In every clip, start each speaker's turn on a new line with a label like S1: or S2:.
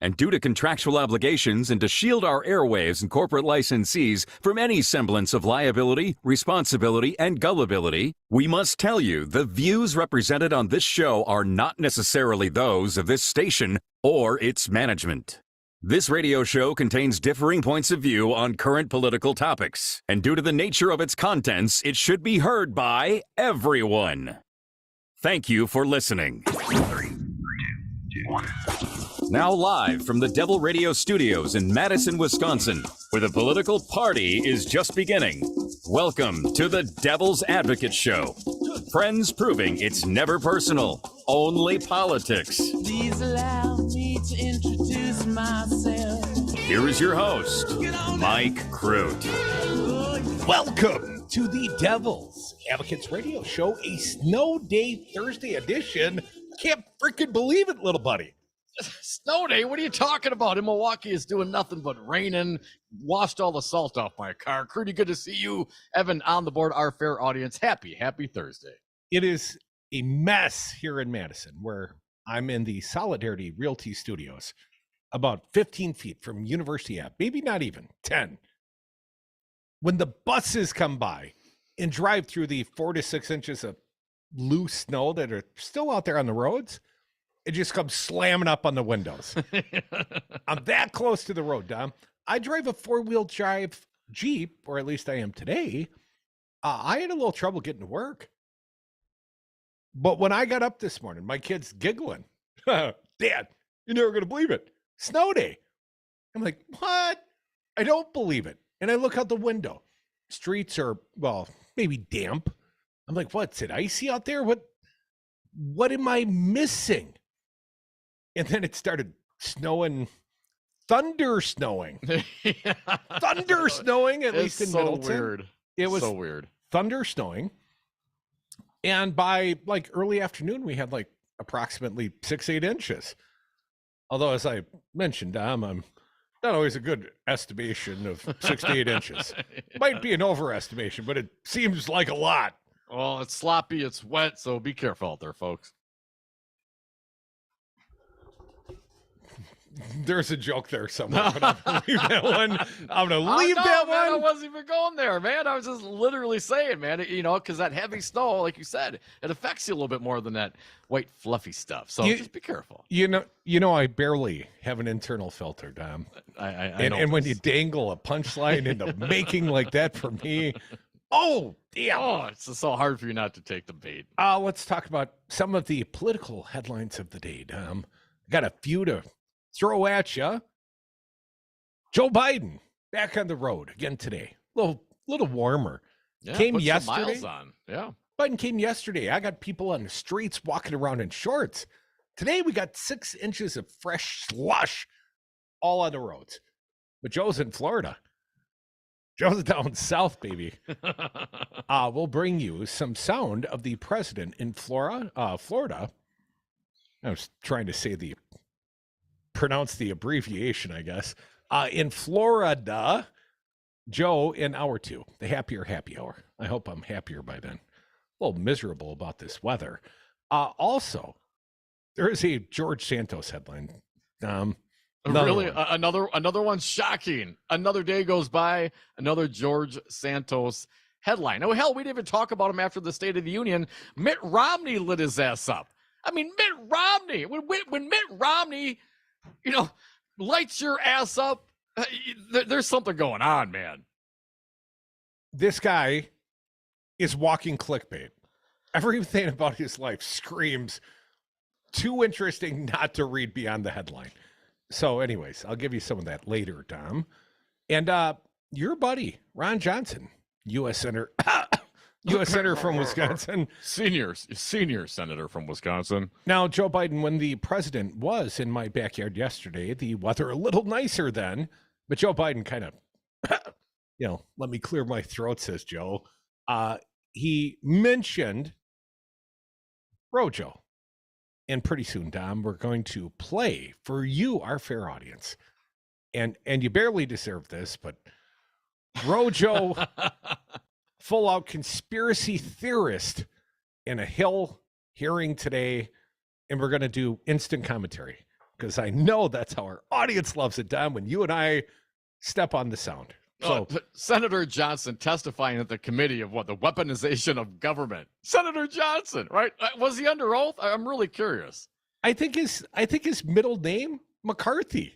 S1: And due to contractual obligations and to shield our airwaves and corporate licensees from any semblance of liability, responsibility, and gullibility, we must tell you the views represented on this show are not necessarily those of this station or its management. This radio show contains differing points of view on current political topics, and due to the nature of its contents, it should be heard by everyone. Thank you for listening. 3, 2, 1. Now live from the Devil Radio Studios in Madison, Wisconsin, where the political party is just beginning. Welcome to the Devil's Advocate Show. Friends proving it's never personal, only politics.
S2: Please allow me to introduce myself.
S1: Here is your host, Mike Crute.
S3: Welcome to the Devil's Advocates Radio Show, a snow day Thursday edition. Can't freaking believe it, little buddy.
S4: Snow day? What are you talking about? In Milwaukee, it's doing nothing but raining. Washed all the salt off my car. Pretty good to see you, Evan, on the board. Our fair audience. Happy Thursday.
S3: It is a mess here in Madison, where I'm in the Solidarity Realty Studios, about 15 feet from University Ave, maybe not even 10. When the buses come by and drive through the 4 to 6 inches of loose snow that are still out there on the roads, it just comes slamming up on the windows. I'm that close to the road, Dom. I drive a 4-wheel drive Jeep, or at least I am today. I had a little trouble getting to work. But when I got up this morning, my kid's giggling. Dad, you're never going to believe it. Snow day. I'm like, what? I don't believe it. And I look out the window. Streets are, well, maybe damp. I'm like, what's it icy out there? What am I missing? And then it started snowing, thunder snowing. Thunder snowing, at least in Middleton.
S4: Weird.
S3: It was
S4: so weird.
S3: Thunder snowing. And by like early afternoon, we had like approximately 6-8 inches. Although, as I mentioned, Dom, I'm not always a good estimation of 6 to 8 inches. Might be an overestimation, but it seems like a lot.
S4: Well, it's sloppy, it's wet, so be careful out there, folks.
S3: There's a joke there somewhere, but I'm going to leave that one. I'm going to leave that
S4: man,
S3: one.
S4: I wasn't even going there, man. I was just literally saying, man, because that heavy snow, like you said, it affects you a little bit more than that white fluffy stuff. So just be careful.
S3: You know, I barely have an internal filter, Dom.
S4: I know.
S3: And when you dangle a punchline into making like that for me, oh, damn.
S4: Oh, it's just so hard for you not to take the bait.
S3: Let's talk about some of the political headlines of the day, Dom. Got a few to throw at you. Joe Biden back on the road again today. Little warmer.
S4: Yeah,
S3: came
S4: put some
S3: yesterday.
S4: miles on. Yeah.
S3: Biden came yesterday. I got people on the streets walking around in shorts. Today we got 6 inches of fresh slush all on the roads. But Joe's in Florida. Joe's down south, baby. We'll bring you some sound of the president in Florida. I was trying to pronounce the abbreviation, I guess. In Florida, Joe in hour 2, the happier happy hour. I hope I'm happier by then. A little miserable about this weather. Also, there is a George Santos headline.
S4: Really? Another one shocking. Another day goes by, another George Santos headline. Oh, hell, we didn't even talk about him after the State of the Union. Mitt Romney lit his ass up. I mean, Mitt Romney, when Mitt Romney, lights your ass up, there's something going on, man.
S3: This guy is walking clickbait. Everything about his life screams too interesting not to read beyond the headline. So anyways, I'll give you some of that later, Tom. And your buddy, Ron Johnson, U.S. Senator, U.S. Senator from Wisconsin.
S4: Senior senator from Wisconsin.
S3: Now, Joe Biden, when the president was in my backyard yesterday, the weather a little nicer then, but Joe Biden kind of, let me clear my throat, says Joe. He mentioned Rojo. And pretty soon, Dom, we're going to play for you, our fair audience. And you barely deserve this, but Rojo, full-out conspiracy theorist in a Hill hearing today, and we're going to do instant commentary. because I know that's how our audience loves it, Dom, when you and I step on the sound. So
S4: Senator Johnson testifying at the committee of the weaponization of government. Senator Johnson, right? Was he under oath? I'm really curious.
S3: I think his middle name, McCarthy.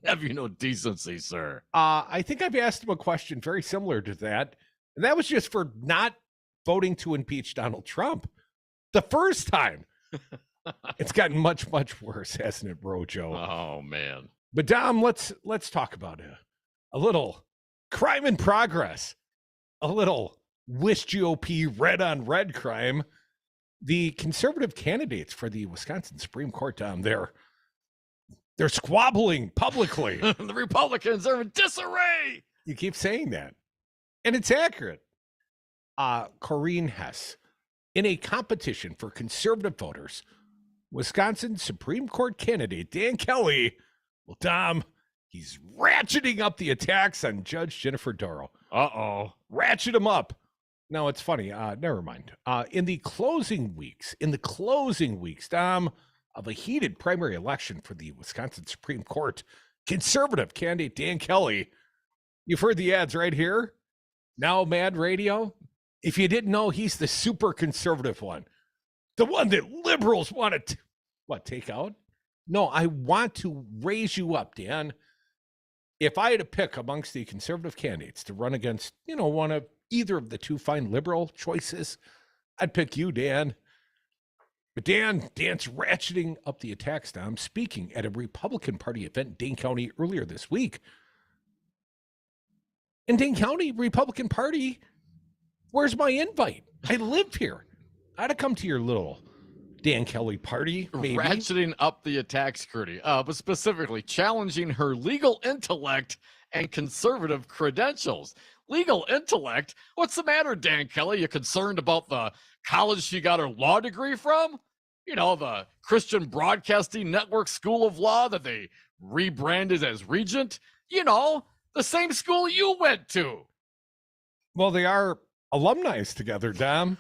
S4: Have you no decency, sir?
S3: I think I've asked him a question very similar to that. And that was just for not voting to impeach Donald Trump. The first time. It's gotten much, much worse, hasn't it, Rojo?
S4: Oh, man.
S3: But Dom, let's talk about a little crime in progress. A little WisGOP red on red crime. The conservative candidates for the Wisconsin Supreme Court, Dom, they're squabbling publicly.
S4: The Republicans are in disarray.
S3: You keep saying that. And it's accurate. Corrine Hess, in a competition for conservative voters, Wisconsin Supreme Court candidate Dan Kelly, well, Dom, he's ratcheting up the attacks on Judge Jennifer Dorow.
S4: Uh-oh.
S3: Ratchet him up. No, it's funny. Never mind. In the closing weeks, Dom, of a heated primary election for the Wisconsin Supreme Court, conservative candidate Dan Kelly, you've heard the ads right here. Now Mad Radio. If you didn't know, he's the super conservative one. The one that liberals want to, take out? No, I want to raise you up, Dan. If I had to pick amongst the conservative candidates to run against, one of either of the two fine liberal choices, I'd pick you, Dan. But Dan's ratcheting up the attacks, Dom, speaking at a Republican Party event in Dane County earlier this week. In Dane County, Republican Party, where's my invite? I live here. I'd have come to your little Dan Kelly party, maybe.
S4: Ratcheting up the attacks, Curdy, but specifically challenging her legal intellect and conservative credentials. Legal intellect? What's the matter, Dan Kelly? You concerned about the college she got her law degree from? The Christian Broadcasting Network School of Law that they rebranded as Regent? The same school you went to.
S3: Well, they are alumni together, Dom.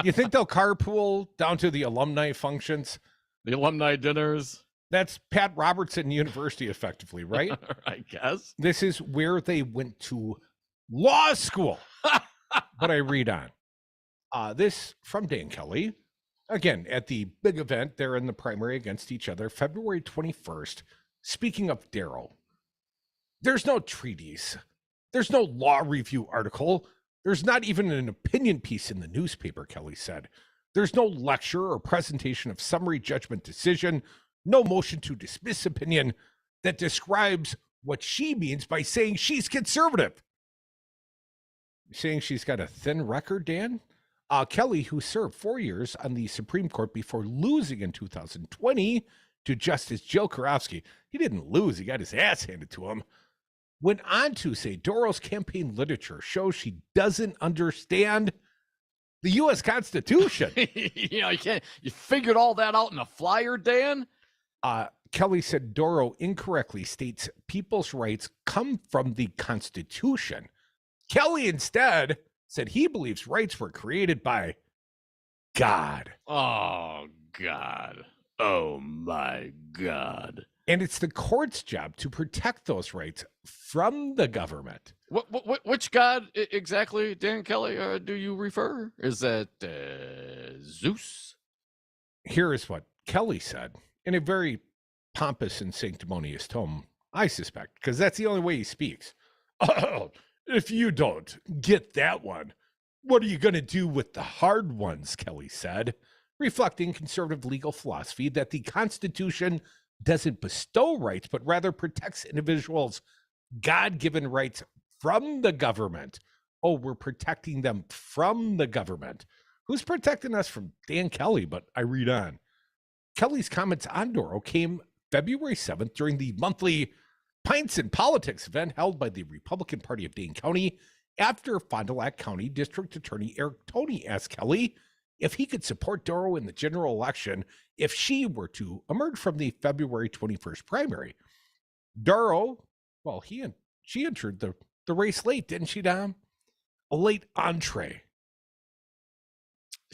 S3: You think they'll carpool down to the alumni functions?
S4: The alumni dinners?
S3: That's Pat Robertson University, effectively, right?
S4: I guess.
S3: This is where they went to law school. But I read on. This from Dan Kelly. Again, at the big event, they're in the primary against each other, February 21st. Speaking of Darrow, there's no treatise. There's no law review article. There's not even an opinion piece in the newspaper, Kelly said. There's no lecture or presentation of summary judgment decision, no motion to dismiss opinion that describes what she means by saying she's conservative. You're saying she's got a thin record, Dan? Kelly, who served 4 years on the Supreme Court before losing in 2020 to Justice Joe Karofsky, he didn't lose, he got his ass handed to him, went on to say Dorow's campaign literature shows she doesn't understand the U.S. Constitution.
S4: You figured all that out in a flyer, Dan?
S3: Kelly said Dorow incorrectly states people's rights come from the Constitution. Kelly instead said he believes rights were created by God.
S4: Oh, God. Oh, my God.
S3: And it's the court's job to protect those rights from the government.
S4: Which God exactly, Dan Kelly, do you refer? Is that Zeus?
S3: Here is what Kelly said in a very pompous and sanctimonious tone, I suspect, because that's the only way he speaks. Oh, if you don't get that one, what are you going to do with the hard ones, Kelly said, reflecting conservative legal philosophy that the Constitution doesn't bestow rights, but rather protects individuals' God-given rights from the government. Oh, we're protecting them from the government. Who's protecting us from Dan Kelly? But I read on. Kelly's comments on Dorow came February 7th during the monthly Pints and Politics event held by the Republican Party of Dane County after Fond du Lac County District Attorney Eric Toney asked Kelly if he could support Dorow in the general election if she were to emerge from the February 21st primary. Dorow, well, she entered the race late, didn't she, Dom? A late entree.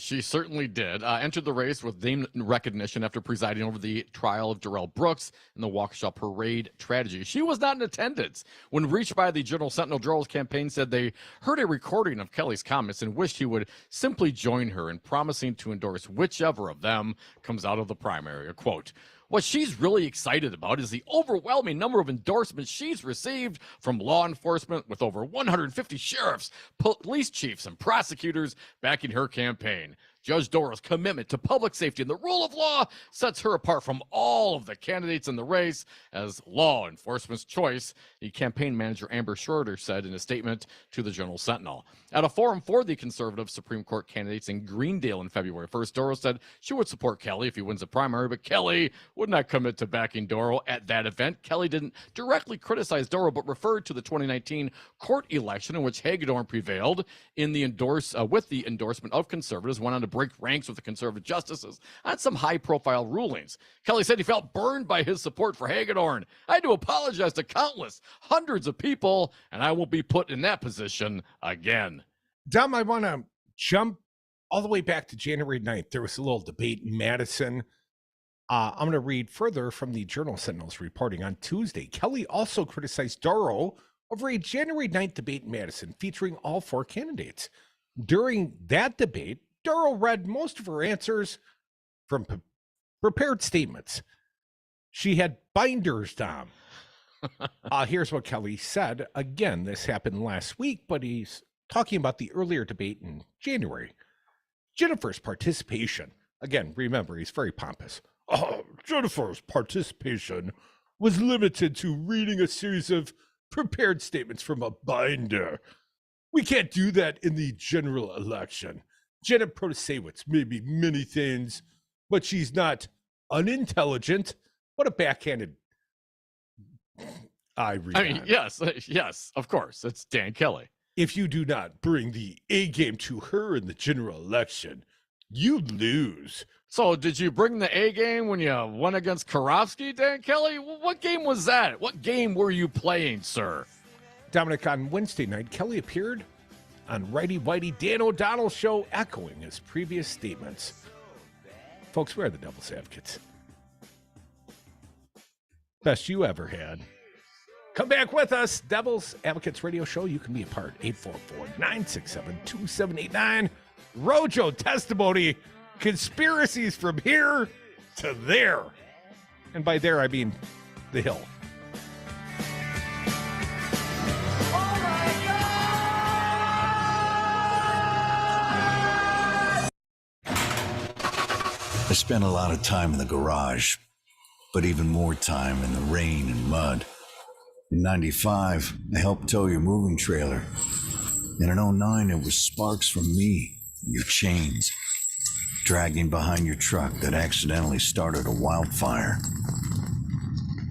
S4: She certainly did. Entered the race with name recognition after presiding over the trial of Darrell Brooks in the Waukesha Parade tragedy. She was not in attendance. When reached by the Journal-Sentinel, Darrell's campaign said they heard a recording of Kelly's comments and wished he would simply join her in promising to endorse whichever of them comes out of the primary. A quote. What she's really excited about is the overwhelming number of endorsements she's received from law enforcement, with over 150 sheriffs, police chiefs, and prosecutors backing her campaign. Judge Dora's commitment to public safety and the rule of law sets her apart from all of the candidates in the race as law enforcement's choice, the campaign manager Amber Schroeder said in a statement to the Journal-Sentinel. At a forum for the conservative Supreme Court candidates in Greendale on February 1st, Doro said she would support Kelly if he wins the primary, but Kelly would not commit to backing Doro at that event. Kelly didn't directly criticize Doro, but referred to the 2019 court election in which Hagedorn prevailed in the with the endorsement of conservatives, went on to break ranks with the conservative justices on some high-profile rulings. Kelly said he felt burned by his support for Hagedorn. I had to apologize to hundreds of people, and I won't be put in that position again.
S3: Dom, I want to jump all the way back to January 9th. There was a little debate in Madison. I'm going to read further from the Journal-Sentinel's reporting on Tuesday. Kelly also criticized Doro over a January 9th debate in Madison featuring all four candidates. During that debate, Doro read most of her answers from prepared statements. She had binders, Dom. Here's what Kelly said. Again, this happened last week, but he's talking about the earlier debate in January. Jennifer's participation. Again, remember, he's very pompous. Jennifer's participation was limited to reading a series of prepared statements from a binder. We can't do that in the general election. Janet Protasewicz may be many things, but she's not unintelligent. What a backhanded.
S4: Yes, of course. It's Dan Kelly.
S3: If you do not bring the A game to her in the general election, you lose.
S4: So did you bring the A game when you went against Karofsky, Dan Kelly? What game was that? What game were you playing, sir?
S3: Dominic, on Wednesday night, Kelly appeared on Righty Whitey Dan O'Donnell's show, echoing his previous statements. Folks, we're the Devil's Advocates. Best you ever had. Come back with us. Devil's Advocates Radio Show. You can be a part. 844-967-2789. Rojo testimony. Conspiracies from here to there. And by there, I mean the Hill.
S5: I spent a lot of time in the garage, but even more time in the rain and mud. In 95, I helped tow your moving trailer. And in 09, it was sparks from me, your chains, dragging behind your truck that accidentally started a wildfire.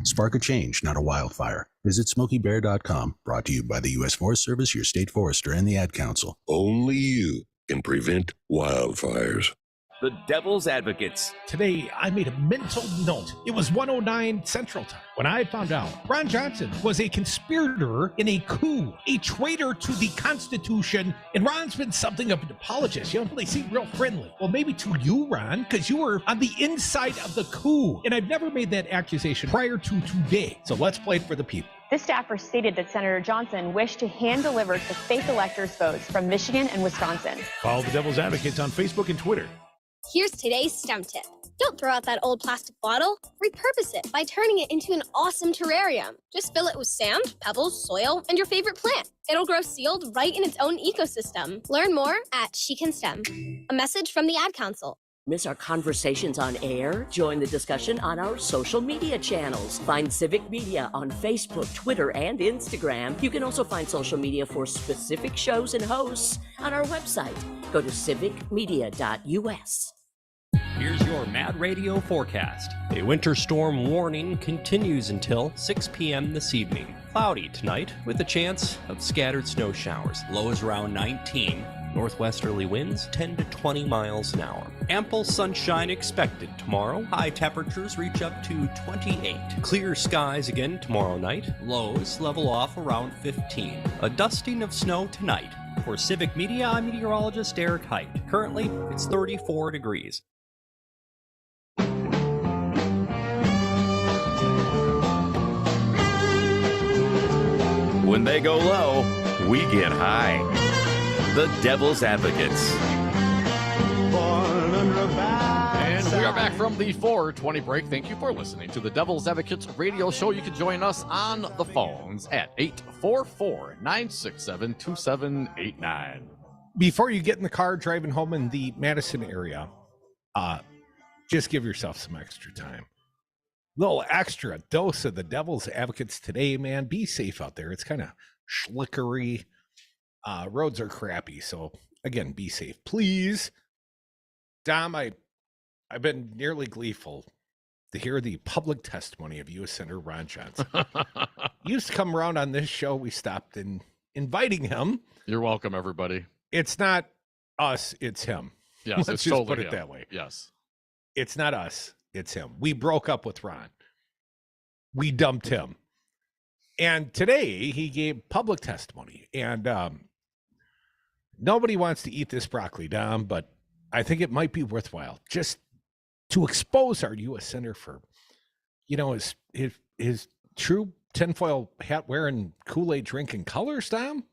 S6: Spark a change, not a wildfire. Visit SmokeyBear.com, brought to you by the U.S. Forest Service, your state forester, and the Ad Council.
S7: Only you can prevent wildfires.
S1: The Devil's Advocates.
S3: Today, I made a mental note. It was 1:09 Central Time when I found out Ron Johnson was a conspirator in a coup, a traitor to the Constitution, and Ron's been something of an apologist. You know, they seem real friendly. Well, maybe to you, Ron, because you were on the inside of the coup, and I've never made that accusation prior to today. So let's play it for the people.
S8: This staffer stated that Senator Johnson wished to hand-deliver the fake electors' votes from Michigan and Wisconsin.
S9: Follow the Devil's Advocates on Facebook and Twitter.
S10: Here's today's STEM tip. Don't throw out that old plastic bottle. Repurpose it by turning it into an awesome terrarium. Just fill it with sand, pebbles, soil, and your favorite plant. It'll grow sealed right in its own ecosystem. Learn more at She Can STEM. A message from the Ad Council.
S11: Miss our conversations on air? Join the discussion on our social media channels. Find Civic Media on Facebook, Twitter, and Instagram. You can also find social media for specific shows and hosts on our website. Go to civicmedia.us.
S12: Here's your Mad Radio forecast. A winter storm warning continues until 6 p.m. this evening. Cloudy tonight with a chance of scattered snow showers. Lows around 19. Northwesterly winds 10 to 20 miles an hour. Ample sunshine expected tomorrow. High temperatures reach up to 28. Clear skies again tomorrow night. Lows level off around 15. A dusting of snow tonight. For Civic Media, I'm meteorologist Eric Height. Currently, it's 34 degrees.
S1: When they go low, we get high. The Devil's Advocates.
S4: And we are back from the 420 break. Thank you for listening to the Devil's Advocates radio show. You can join us on the phones at 844-967-2789.
S3: Before you get in the car driving home in the Madison area, just give yourself some extra time. Little extra dose of the Devil's Advocates today, man. Be safe out there. It's kind of schlickery. Roads are crappy. So again, be safe, please. Dom, I've been nearly gleeful to hear the public testimony of U.S. Senator Ron Johnson. He used to come around on this show. We stopped in inviting him.
S4: You're welcome, everybody.
S3: It's not us, it's him.
S4: Yes,
S3: Let's
S4: it's
S3: just
S4: totally
S3: put it
S4: him.
S3: that way.
S4: Yes.
S3: It's not us, it's him. We broke up with Ron. We dumped him. And today he gave public testimony. And nobody wants to eat this broccoli, Dom, but I think it might be worthwhile just to expose our U.S. Senator for, his true tinfoil hat wearing, Kool-Aid drinking colors, Dom.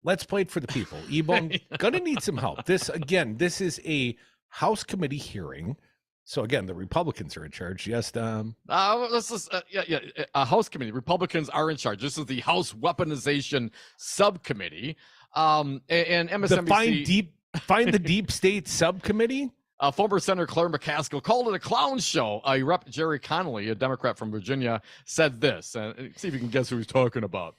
S3: Let's play it for the people. Ebon, gonna need some help. This is a House committee hearing. So again, the Republicans are in charge. Yes, Dom.
S4: This is a House committee. Republicans are in charge. This is the House Weaponization Subcommittee. And MSNBC.
S3: Find the deep state subcommittee.
S4: Former Senator Claire McCaskill called it a clown show. Rep. Jerry Connolly, a Democrat from Virginia, said this. See if you can guess who he's talking about.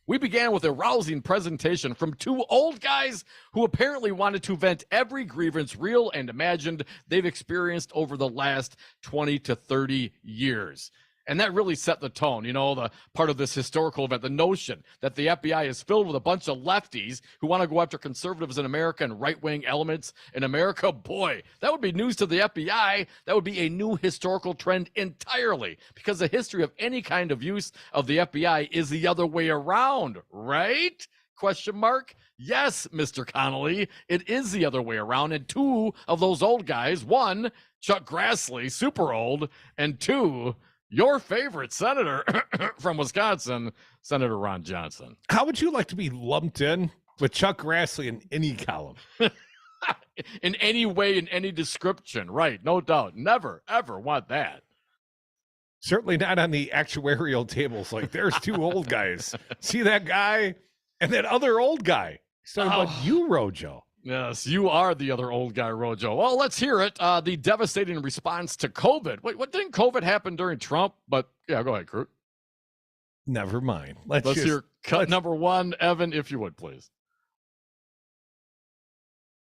S4: We began with a rousing presentation from two old guys who apparently wanted to vent every grievance, real and imagined, they've experienced over the last 20 to 30 years. And that really set the tone, the part of this historical event, the notion that the FBI is filled with a bunch of lefties who want to go after conservatives in America and right-wing elements in America. Boy, that would be news to the FBI. That would be a new historical trend entirely, because the history of any kind of use of the FBI is the other way around, right? Question mark? Yes, Mr. Connolly, it is the other way around. And two of those old guys, one, Chuck Grassley, super old, and two, your favorite senator from Wisconsin, Senator Ron Johnson.
S3: How would you like to be lumped in with Chuck Grassley in any column?
S4: In any way, in any description, right? No doubt. Never, ever want that.
S3: Certainly not on the actuarial tables. Like, there's two old guys. See that guy and that other old guy. So about you, Rojo.
S4: Yes, you are the other old guy, Rojo. Well, let's hear it. The devastating response to COVID. Wait, what didn't COVID happen during Trump? But yeah, go ahead, Kurt.
S3: Never mind.
S4: Let's hear cut number one. Evan, if you would, please.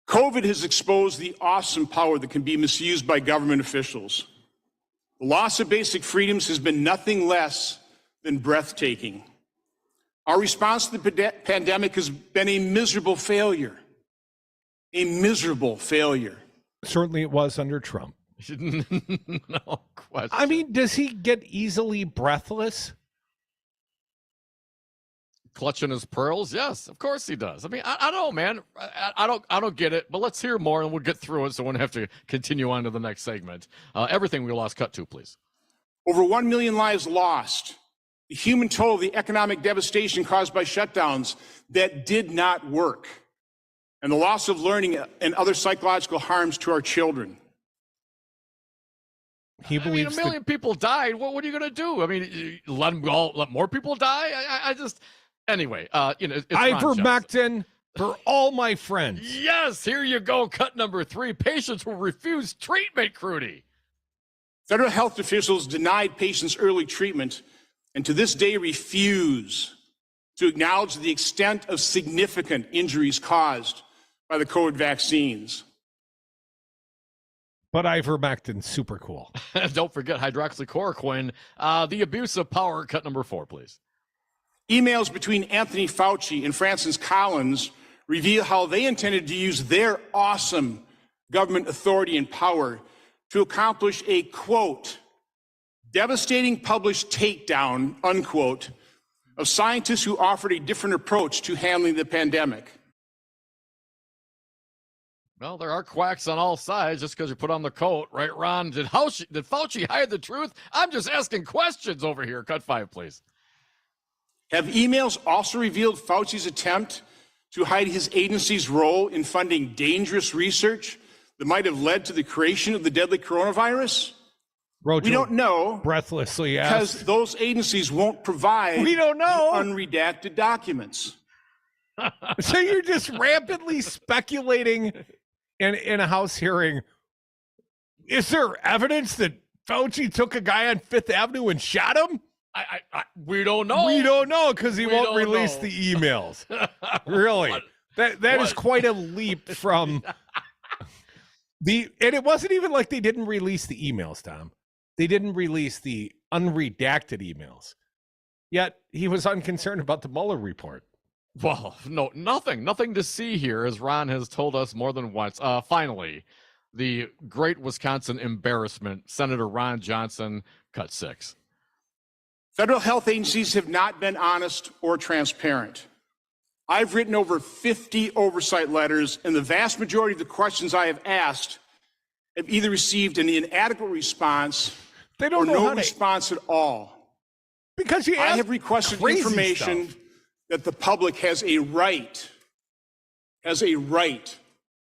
S13: COVID has exposed the awesome power that can be misused by government officials. The loss of basic freedoms has been nothing less than breathtaking. Our response to the pandemic has been a miserable failure. A miserable failure.
S3: Certainly it was under Trump.
S4: No question.
S3: I mean, does he get easily breathless?
S4: Clutching his pearls? Yes, of course he does. I mean, I don't know, man. I don't get it, but let's hear more and we'll get through it so we won't have to continue on to the next segment. Everything we lost, cut to, please.
S13: Over 1 million lives lost. The human toll of the economic devastation caused by shutdowns that did not work. And the loss of learning and other psychological harms to our children.
S3: He believes
S4: a million people died. What are you going to do? I mean, let more people die? Anyway, it's
S3: ivermectin for all my friends.
S4: Yes, here you go. Cut number 3. Patients will refuse treatment, Crudy.
S13: Federal health officials denied patients early treatment and to this day refuse to acknowledge the extent of significant injuries caused by the COVID vaccines.
S3: But ivermectin's super cool.
S4: Don't forget hydroxychloroquine. The abuse of power, cut number 4, please.
S13: Emails between Anthony Fauci and Francis Collins reveal how they intended to use their awesome government authority and power to accomplish a, quote, devastating published takedown, unquote, of scientists who offered a different approach to handling the pandemic.
S4: Well, there are quacks on all sides just because you put on the coat, right, Ron? Did Fauci hide the truth? I'm just asking questions over here. Cut 5, please.
S13: Have emails also revealed Fauci's attempt to hide his agency's role in funding dangerous research that might have led to the creation of the deadly coronavirus?
S3: Rojo
S13: we don't know.
S3: Breathlessly
S13: because
S3: asked.
S13: those agencies won't provide
S3: We don't know.
S13: unredacted documents.
S3: So you're just rampantly speculating in a House hearing. Is there evidence that Fauci took a guy on Fifth Avenue and shot him?
S4: We don't know.
S3: We don't know because he won't release
S4: know.
S3: the emails. Really? That is quite a leap from and it wasn't even like they didn't release the emails, Tom. They didn't release the unredacted emails. Yet he was unconcerned about the Mueller report.
S4: Well, no, nothing to see here, as Ron has told us more than once. Finally, the great Wisconsin embarrassment, Senator Ron Johnson, cut 6.
S13: Federal health agencies have not been honest or transparent. I've written over 50 oversight letters, and the vast majority of the questions I have asked have either received an inadequate response or no response at all.
S3: Because
S13: I have requested information that the public has a right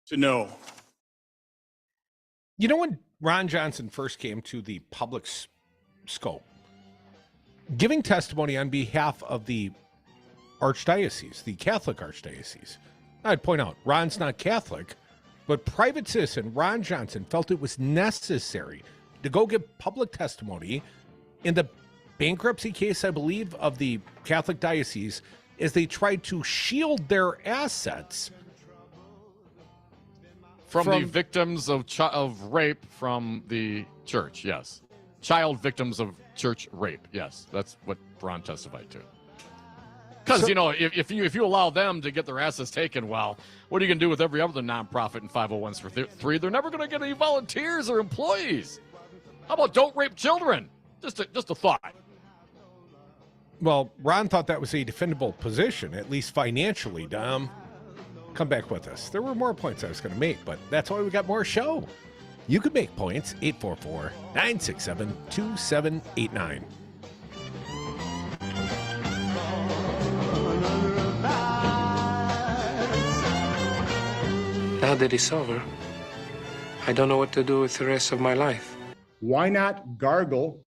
S13: to know.
S3: You know, when Ron Johnson first came to the public scope, giving testimony on behalf of the archdiocese, the Catholic archdiocese, I'd point out, Ron's not Catholic, but private citizen Ron Johnson felt it was necessary to go give public testimony in the bankruptcy case, I believe, of the Catholic diocese, as they tried to shield their assets
S4: from the victims of rape from the church. Yes, child victims of church rape. Yes, that's what Ron testified to. Because if you allow them to get their assets taken, well, what are you going to do with every other nonprofit in 501c3? They're never going to get any volunteers or employees. How about don't rape children? Just a thought.
S3: Well, Ron thought that was a defendable position, at least financially, Dom. Come back with us. There were more points I was going to make, but that's why we got more show. You can make points, 844-967-2789.
S14: Now that it's over, I don't know what to do with the rest of my life.
S13: Why not gargle?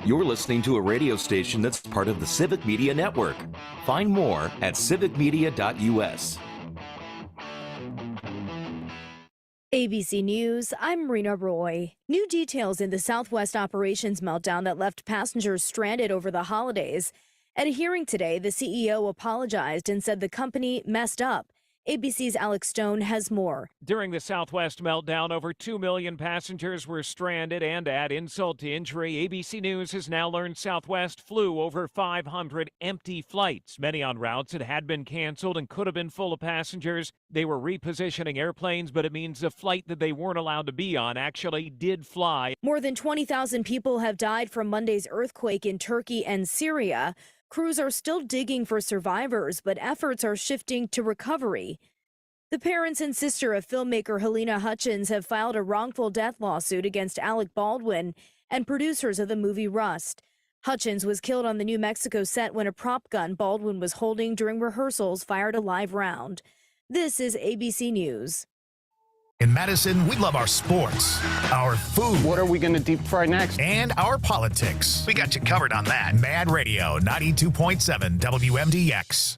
S15: You're listening to a radio station that's part of the Civic Media Network. Find more at civicmedia.us.
S16: ABC News, I'm Marina Roy. New details in the Southwest operations meltdown that left passengers stranded over the holidays. At a hearing today, the CEO apologized and said the company messed up. ABC's Alex Stone has more.
S17: During the Southwest meltdown, over 2 million passengers were stranded, and add insult to injury, ABC News has now learned Southwest flew over 500 empty flights, many on routes that had been canceled and could have been full of passengers. They were repositioning airplanes, but it means the flight that they weren't allowed to be on actually did fly.
S16: More than 20,000 people have died from Monday's earthquake in Turkey and Syria. Crews are still digging for survivors, but efforts are shifting to recovery. The parents and sister of filmmaker Helena Hutchins have filed a wrongful death lawsuit against Alec Baldwin and producers of the movie Rust. Hutchins was killed on the New Mexico set when a prop gun Baldwin was holding during rehearsals fired a live round. This is ABC News.
S18: In Madison, we love our sports, our food. What are we going to deep fry next? And our politics. We got you covered on that. Mad Radio 92.7 WMDX.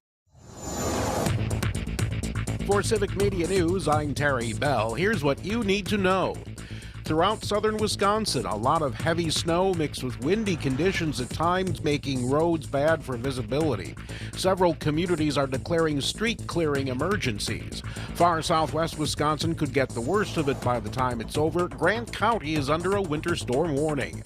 S9: For Civic Media News, I'm Terry Bell. Here's what you need to know. Throughout southern Wisconsin, a lot of heavy snow mixed with windy conditions at times, making roads bad for visibility. Several communities are declaring street clearing emergencies. Far southwest Wisconsin could get the worst of it by the time it's over. Grant County is under a winter storm warning.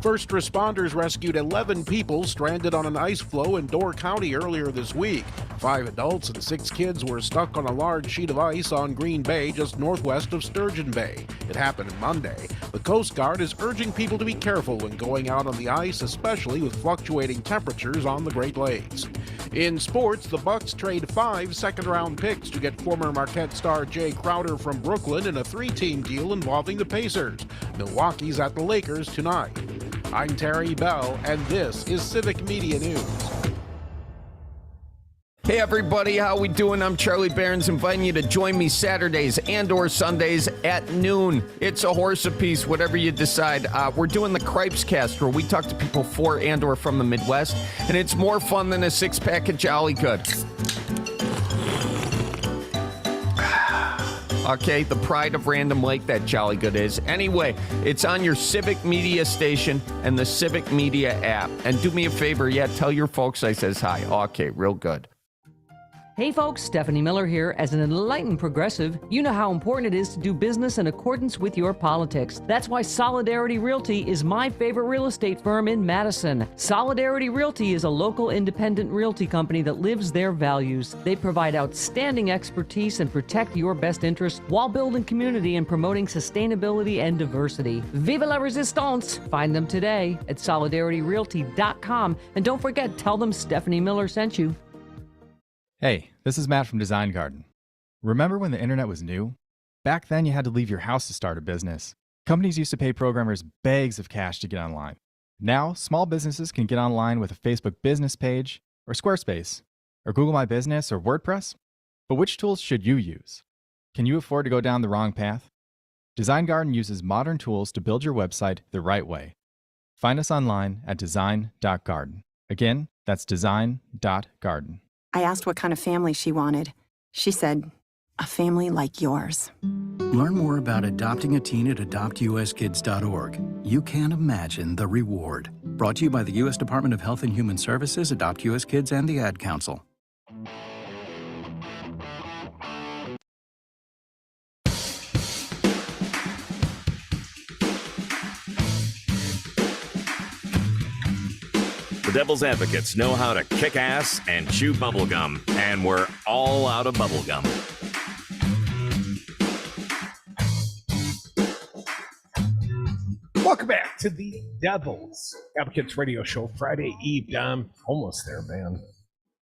S9: First responders rescued 11 people stranded on an ice floe in Door County earlier this week. 5 adults and 6 kids were stuck on a large sheet of ice on Green Bay just northwest of Sturgeon Bay. It happened Monday. The Coast Guard is urging people to be careful when going out on the ice, especially with fluctuating temperatures on the Great Lakes. In sports, the Bucks trade 5 second-round picks to get former Marquette star Jay Crowder from Brooklyn in a 3-team deal involving the Pacers. Milwaukee's at the Lakers tonight. I'm Terry Bell, and this is Civic Media News.
S19: Hey everybody, how we doing? I'm Charlie Barons, inviting you to join me Saturdays and or Sundays at noon. It's a horse apiece, whatever you decide. We're doing the Cripes Cast, where we talk to people for and or from the Midwest, and it's more fun than a 6-pack of Jolly Good. Okay, the pride of Random Lake, that Jolly Good is. Anyway, it's on your Civic Media station and the Civic Media app. And do me a favor, tell your folks I says hi. Okay, real good.
S20: Hey folks, Stephanie Miller here. As an enlightened progressive, you know how important it is to do business in accordance with your politics. That's why Solidarity Realty is my favorite real estate firm in Madison. Solidarity Realty is a local independent realty company that lives their values. They provide outstanding expertise and protect your best interests while building community and promoting sustainability and diversity. Vive la resistance! Find them today at solidarityrealty.com. And don't forget, tell them Stephanie Miller sent you.
S21: Hey, this is Matt from Design Garden. Remember when the internet was new? Back then, you had to leave your house to start a business. Companies used to pay programmers bags of cash to get online. Now, small businesses can get online with a Facebook business page, or Squarespace, or Google My Business, or WordPress. But which tools should you use? Can you afford to go down the wrong path? Design Garden uses modern tools to build your website the right way. Find us online at design.garden. Again, that's design.garden.
S22: I asked what kind of family she wanted. She said, a family like yours.
S23: Learn more about adopting a teen at adoptuskids.org. You can't imagine the reward. Brought to you by the U.S. Department of Health and Human Services, Adopt U.S. Kids, and the Ad Council.
S1: Devil's Advocates know how to kick ass and chew bubblegum, and we're all out of bubblegum.
S3: Welcome back to the Devil's Advocates Radio Show, Friday Eve. Dom, almost there, man.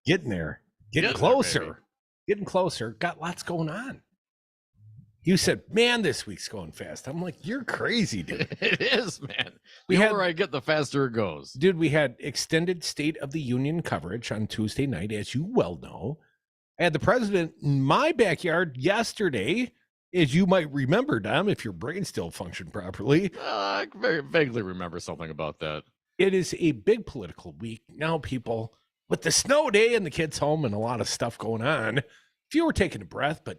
S3: Getting there. Getting closer. Getting closer. Got lots going on. You said, man, this week's going fast. I'm like, you're crazy, dude.
S4: It is, man. The older I get, the faster it goes.
S3: Dude, we had extended State of the Union coverage on Tuesday night, as you well know. I had the president in my backyard yesterday, as you might remember, Dom, if your brain still functioned properly.
S4: I very vaguely remember something about that.
S3: It is a big political week. Now, people, with the snow day and the kids home and a lot of stuff going on, few were taking a breath, but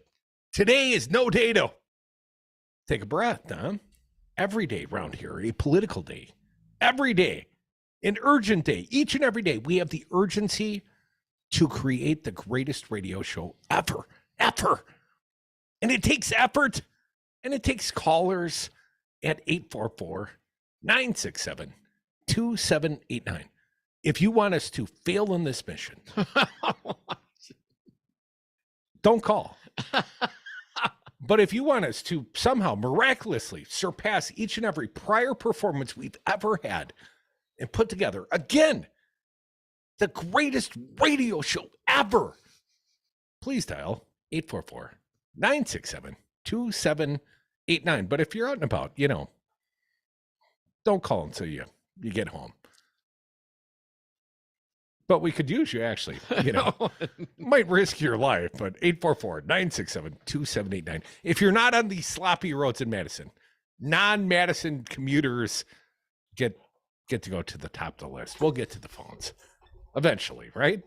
S3: today is no day to take a breath, Dom. Every day around here, a political day. Every day, an urgent day. Each and every day, we have the urgency to create the greatest radio show ever. And it takes effort, and it takes callers at 844-967-2789. If you want us to fail in this mission, don't call. But if you want us to somehow miraculously surpass each and every prior performance we've ever had and put together, again, the greatest radio show ever, please dial 844-967-2789. But if you're out and about, don't call until you get home. But we could use you, actually. Might risk your life, but 844-967-2789. If you're not on the sloppy roads in Madison, non-Madison commuters get to go to the top of the list. We'll get to the phones eventually, right?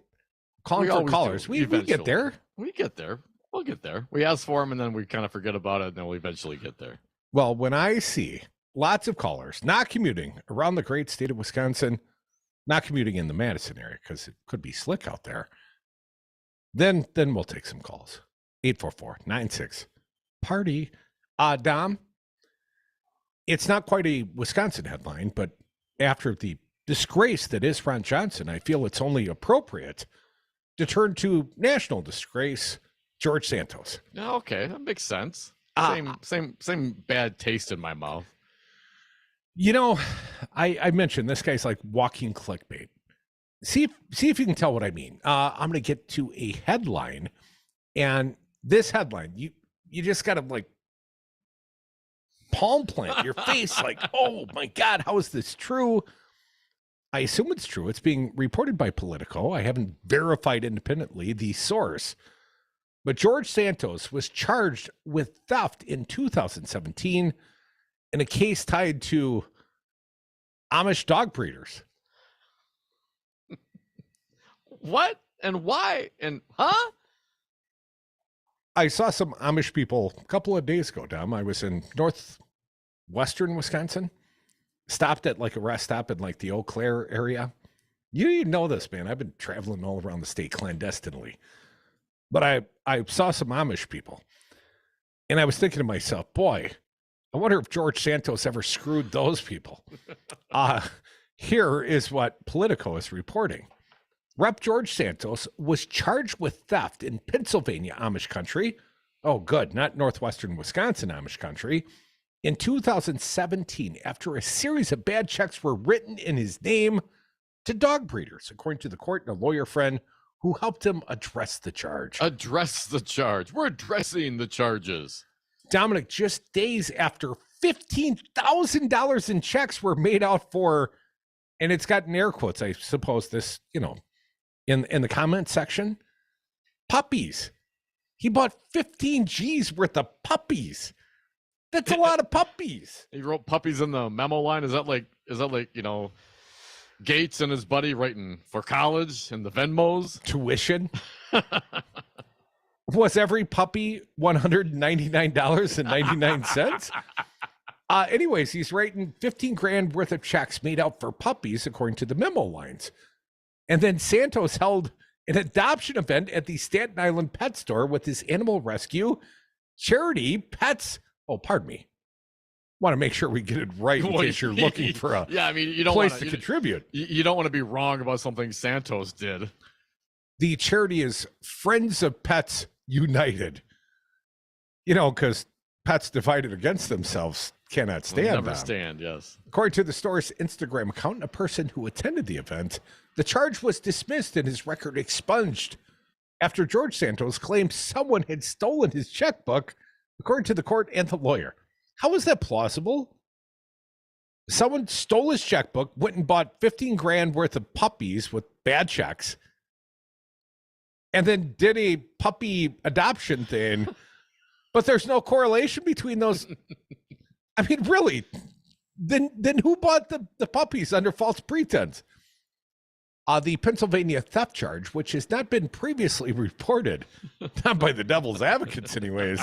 S3: Calling for callers. We get there.
S4: We get there. We'll get there. We ask for them, and then we kind of forget about it, and then we'll eventually get there.
S3: Well, when I see lots of callers not commuting around the great state of Wisconsin, not commuting in the Madison area because it could be slick out there, then we'll take some calls. 844-96-PARTY. Dom, it's not quite a Wisconsin headline, but after the disgrace that is Ron Johnson, I feel it's only appropriate to turn to national disgrace, George Santos.
S4: Okay, that makes sense. Same bad taste in my mouth.
S3: You know, I mentioned this guy's like walking clickbait. See if you can tell what I mean. I'm going to get to a headline, and this headline, you just got to like palm plant your face like, oh my God, how is this true? I assume it's true. It's being reported by Politico. I haven't verified independently the source. But George Santos was charged with theft in 2017 in a case tied to Amish dog breeders.
S4: What and why and huh?
S3: I saw some Amish people a couple of days ago, Dom. I was in northwestern Wisconsin. Stopped at like a rest stop in like the Eau Claire area. You didn't know this, man. I've been traveling all around the state clandestinely. But I saw some Amish people. And I was thinking to myself, boy, I wonder if George Santos ever screwed those people. Here is what Politico is reporting. Rep. George Santos was charged with theft in Pennsylvania Amish country. Oh, good. Not northwestern Wisconsin Amish country. In 2017, after a series of bad checks were written in his name to dog breeders, according to the court and a lawyer friend who helped him address the charge.
S4: Address the charge. We're addressing the charges.
S3: Dominic, just days after $15,000 in checks were made out for, and it's got in air quotes, I suppose this, in the comment section, puppies. He bought 15 G's worth of puppies. That's a lot of puppies.
S4: He wrote puppies in the memo line. Is that like, Gates and his buddy writing for college and the Venmos?
S3: Tuition. Was every puppy $199.99? Anyways, he's writing 15 grand worth of checks made out for puppies, according to the memo lines. And then Santos held an adoption event at the Staten Island pet store with his animal rescue charity, Pets. Oh, pardon me. Want to make sure we get it right in case you're looking for a place to contribute.
S4: You don't want to be wrong about something Santos did.
S3: The charity is Friends of Pets United. Because pets divided against themselves cannot stand.
S4: Never stand, yes.
S3: According to the store's Instagram account, a person who attended the event, the charge was dismissed and his record expunged after George Santos claimed someone had stolen his checkbook, according to the court and the lawyer. How is that plausible? Someone stole his checkbook, went and bought 15 grand worth of puppies with bad checks, and then did a puppy adoption thing, but there's no correlation between those. I mean, really? Then who bought the puppies under false pretense? The Pennsylvania theft charge, which has not been previously reported, not by the devil's advocates anyways,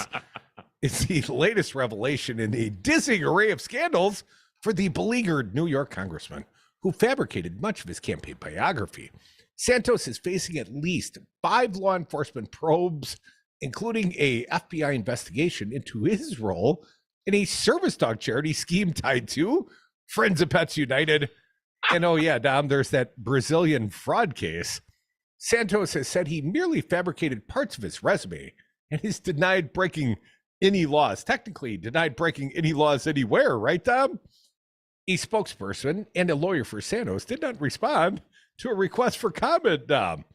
S3: is the latest revelation in a dizzying array of scandals for the beleaguered New York congressman who fabricated much of his campaign biography. Santos is facing at least 5 law enforcement probes, including a FBI investigation into his role in a service dog charity scheme tied to Friends of Pets United. And oh yeah, Dom, there's that Brazilian fraud case. Santos has said he merely fabricated parts of his resume and is denied breaking any laws. Technically denied breaking any laws anywhere, right, Dom? A spokesperson and a lawyer for Santos did not respond to a request for comment, Dom.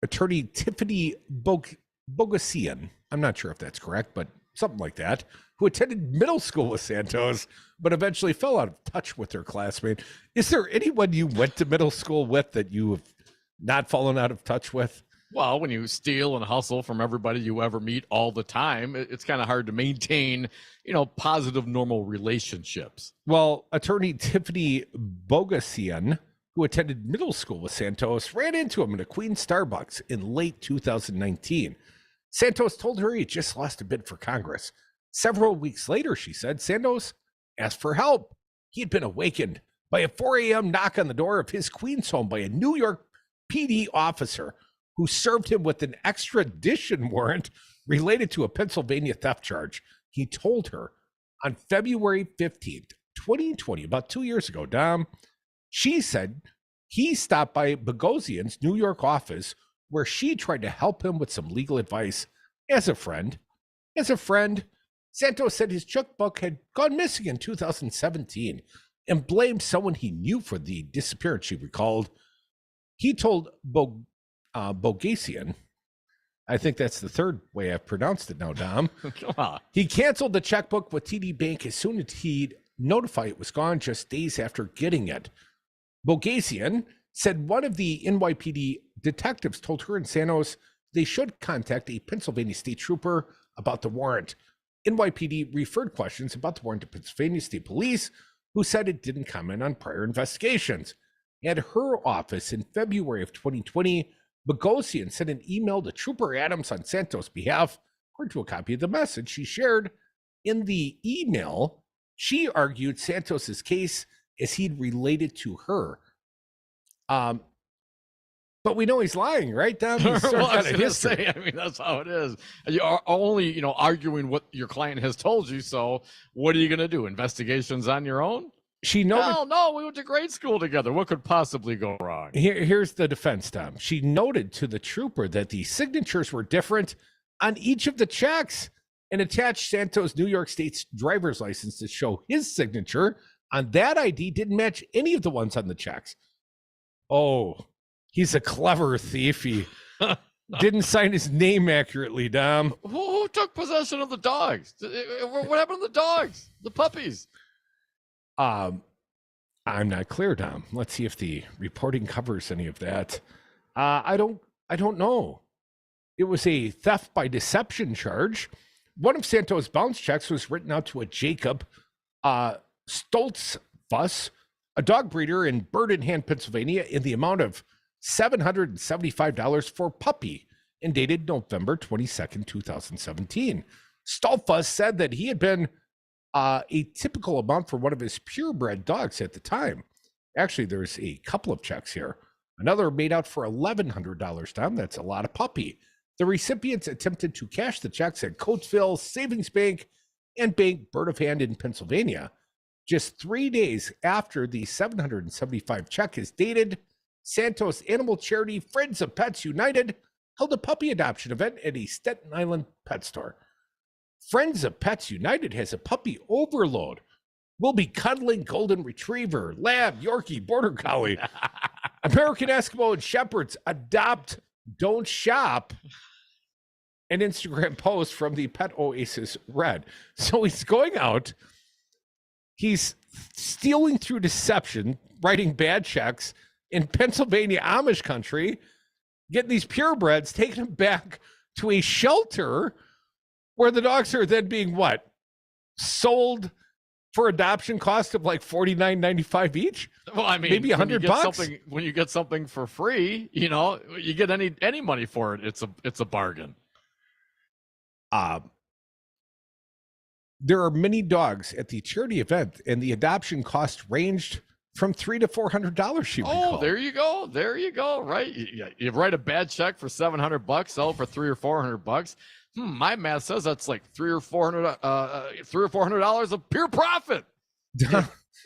S3: Attorney Tiffany Bogosian, I'm not sure if that's correct, but something like that, who attended middle school with Santos, but eventually fell out of touch with her classmate. Is there anyone you went to middle school with that you have not fallen out of touch with?
S4: Well, when you steal and hustle from everybody you ever meet all the time, it's kind of hard to maintain, positive, normal relationships.
S3: Well, attorney Tiffany Bogosian, who attended middle school with Santos, ran into him in a Queens Starbucks in late 2019. Santos told her he just lost a bid for Congress. Several weeks later, she said, Santos asked for help. He had been awakened by a 4 a.m. knock on the door of his Queens home by a New York PD officer who served him with an extradition warrant related to a Pennsylvania theft charge. He told her on February 15th, 2020, about 2 years ago, Dom, she said He stopped by Bogosian's New York office where she tried to help him with some legal advice as a friend. Santos said his checkbook had gone missing in 2017 and blamed someone he knew for the disappearance, she recalled. He told Bogosian, I think that's the third way I've pronounced it now, Dom.
S4: Come on.
S3: He canceled the checkbook with TD Bank as soon as he'd notify it was gone, just days after getting it. Bogosian said one of the NYPD detectives told her and Santos they should contact a Pennsylvania state trooper about the warrant. NYPD referred questions about the warrant to Pennsylvania State Police, who said it didn't comment on prior investigations. At her office in February of 2020, Bogosian sent an email to Trooper Adams on Santos' behalf. According to a copy of the message she shared in the email, she argued Santos's case as he'd related to her. But we know he's lying, right, Dom? He's sort of
S4: Well, I
S3: got
S4: was
S3: a
S4: gonna
S3: history.
S4: say, I mean, that's how it is. You are only, arguing what your client has told you. So what are you going to do? Investigations on your own?
S3: She noted,
S4: Hell no, we went to grade school together. What could possibly go wrong?
S3: here's the defense, Tom. She noted to the trooper that the signatures were different on each of the checks and attached Santos' New York State's driver's license to show his signature on that ID didn't match any of the ones on the checks. Oh, he's a clever thief. He didn't sign his name accurately, Dom.
S4: Who took possession of the dogs? What happened to the dogs? The puppies?
S3: I'm not clear, Dom. Let's see if the reporting covers any of that. I don't know. It was a theft by deception charge. One of Santos' bounce checks was written out to a Jacob Stoltzfuss, a dog breeder in Bird in Hand, Pennsylvania, in the amount of $775 for puppy and dated November 22nd, 2017. Stoltzfuss said that he had been a typical amount for one of his purebred dogs at the time. Actually, there's a couple of checks here. Another made out for $1,100, Tom. That's a lot of puppy. The recipients attempted to cash the checks at Coatesville Savings Bank and Bank Bird of Hand in Pennsylvania. Just 3 days after the $775 check is dated, Santos animal charity Friends of Pets United held a puppy adoption event at a Staten Island pet store. Friends of Pets United has a puppy overload. We'll be cuddling golden retriever, lab, Yorkie, border collie, American Eskimo, and shepherds. Adopt, don't shop. An Instagram post from the Pet Oasis Red. So he's going out. He's stealing through deception, writing bad checks in Pennsylvania Amish country, getting these purebreds, taking them back to a shelter where the dogs are then being what? Sold for adoption cost of like $49.95 each?
S4: Well, I mean,
S3: maybe $100.
S4: When you get something for free, you get any money for it. It's a bargain.
S3: There are many dogs at the charity event, and the adoption cost ranged from $300 to $400. She recalled.
S4: There you go. Right, you write a bad check for $700, sell it for $300 or $400. My math says that's like $300 or $400 of pure profit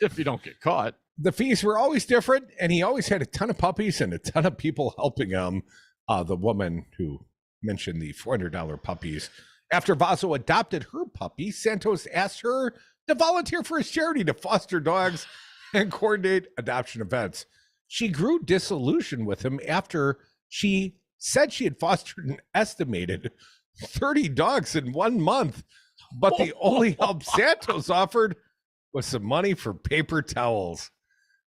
S4: if you don't get caught.
S3: The fees were always different, and he always had a ton of puppies and a ton of people helping him. The woman who mentioned the $400 puppies. After Vaso adopted her puppy, Santos asked her to volunteer for his charity to foster dogs and coordinate adoption events. She grew disillusioned with him after she said she had fostered an estimated 30 dogs in 1 month, but the only help Santos offered was some money for paper towels.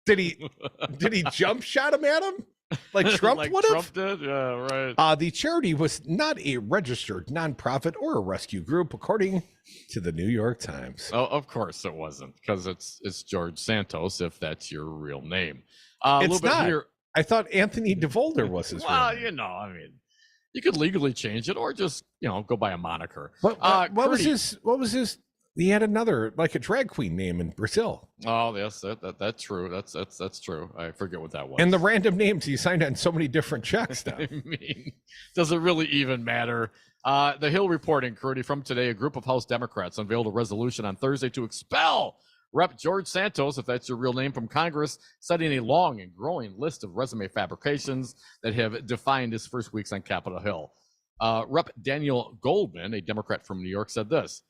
S3: Did he jump shot him at him like Trump would have?
S4: Trump did? Yeah, right.
S3: The charity was not a registered nonprofit or a rescue group, according to the New York Times.
S4: Oh, of course it wasn't, because it's George Santos, if that's your real name.
S3: It's not. I thought Anthony DeVolder was his real name.
S4: I mean, you could legally change it or just, go by a moniker.
S3: What was his? He had another, like a drag queen name in Brazil.
S4: Oh, yes, that's true. That's true. I forget what that was.
S3: And the random names he signed on so many different checks now.
S4: I mean, does it really even matter? The Hill reporting, Crudy, from today, a group of House Democrats unveiled a resolution on Thursday to expel Rep. George Santos, if that's your real name, from Congress, citing a long and growing list of resume fabrications that have defined his first weeks on Capitol Hill. Rep. Daniel Goldman, a Democrat from New York, said this: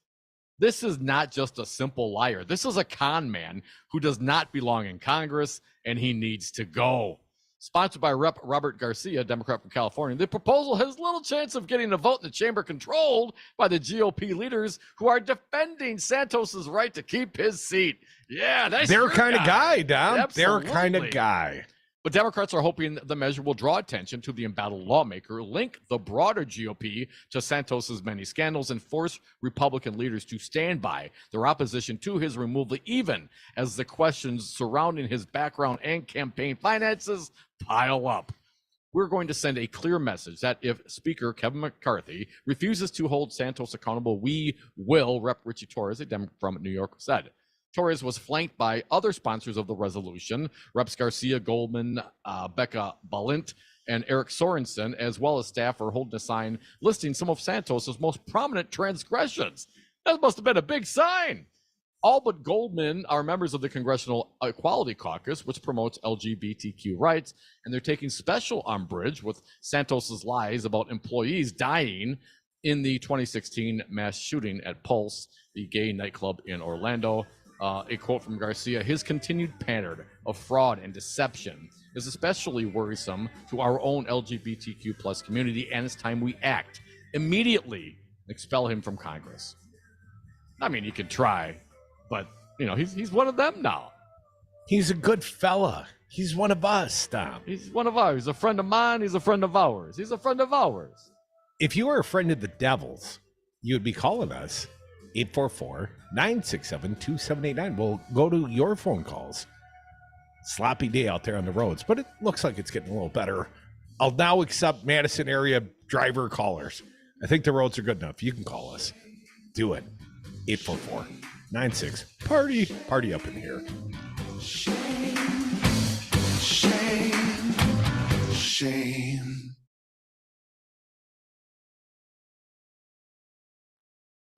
S4: "This is not just a simple liar. This is a con man who does not belong in Congress, and he needs to go." Sponsored by Rep. Robert Garcia, Democrat from California, the proposal has little chance of getting a vote in the chamber controlled by the GOP leaders who are defending Santos's right to keep his seat. Yeah, that's
S3: their
S4: your
S3: kind of guy, Dom.
S4: Absolutely.
S3: Their kind of guy.
S4: But Democrats are hoping the measure will draw attention to the embattled lawmaker, link the broader GOP to Santos's many scandals, and force Republican leaders to stand by their opposition to his removal, even as the questions surrounding his background and campaign finances pile up. We're going to send a clear message that if Speaker Kevin McCarthy refuses to hold Santos accountable, we will, Rep. Richie Torres, a Democrat from New York, said. Torres was flanked by other sponsors of the resolution, Reps. Garcia, Goldman, Becca Balint, and Eric Sorensen, as well as staff are holding a sign listing some of Santos's most prominent transgressions. That must have been a big sign. All but Goldman are members of the Congressional Equality Caucus, which promotes LGBTQ rights, and they're taking special umbrage with Santos's lies about employees dying in the 2016 mass shooting at Pulse, the gay nightclub in Orlando. A quote from Garcia: "His continued pattern of fraud and deception is especially worrisome to our own LGBTQ plus community, and it's time we act. Immediately expel him from Congress." I mean, you could try, but, you know, he's one of them now.
S3: He's a good fella. He's one of us, Tom.
S4: He's one of ours. He's a friend of mine. He's a friend of ours. He's a friend of ours.
S3: If you were a friend of the Devils, you would be calling us 844-967-2789. We'll go to your phone calls. Sloppy day out there on the roads, but it looks like it's getting a little better. I'll now accept Madison area driver callers. I think the roads are good enough. You can call us. Do it. 844-96. Party up in here.
S2: Shame.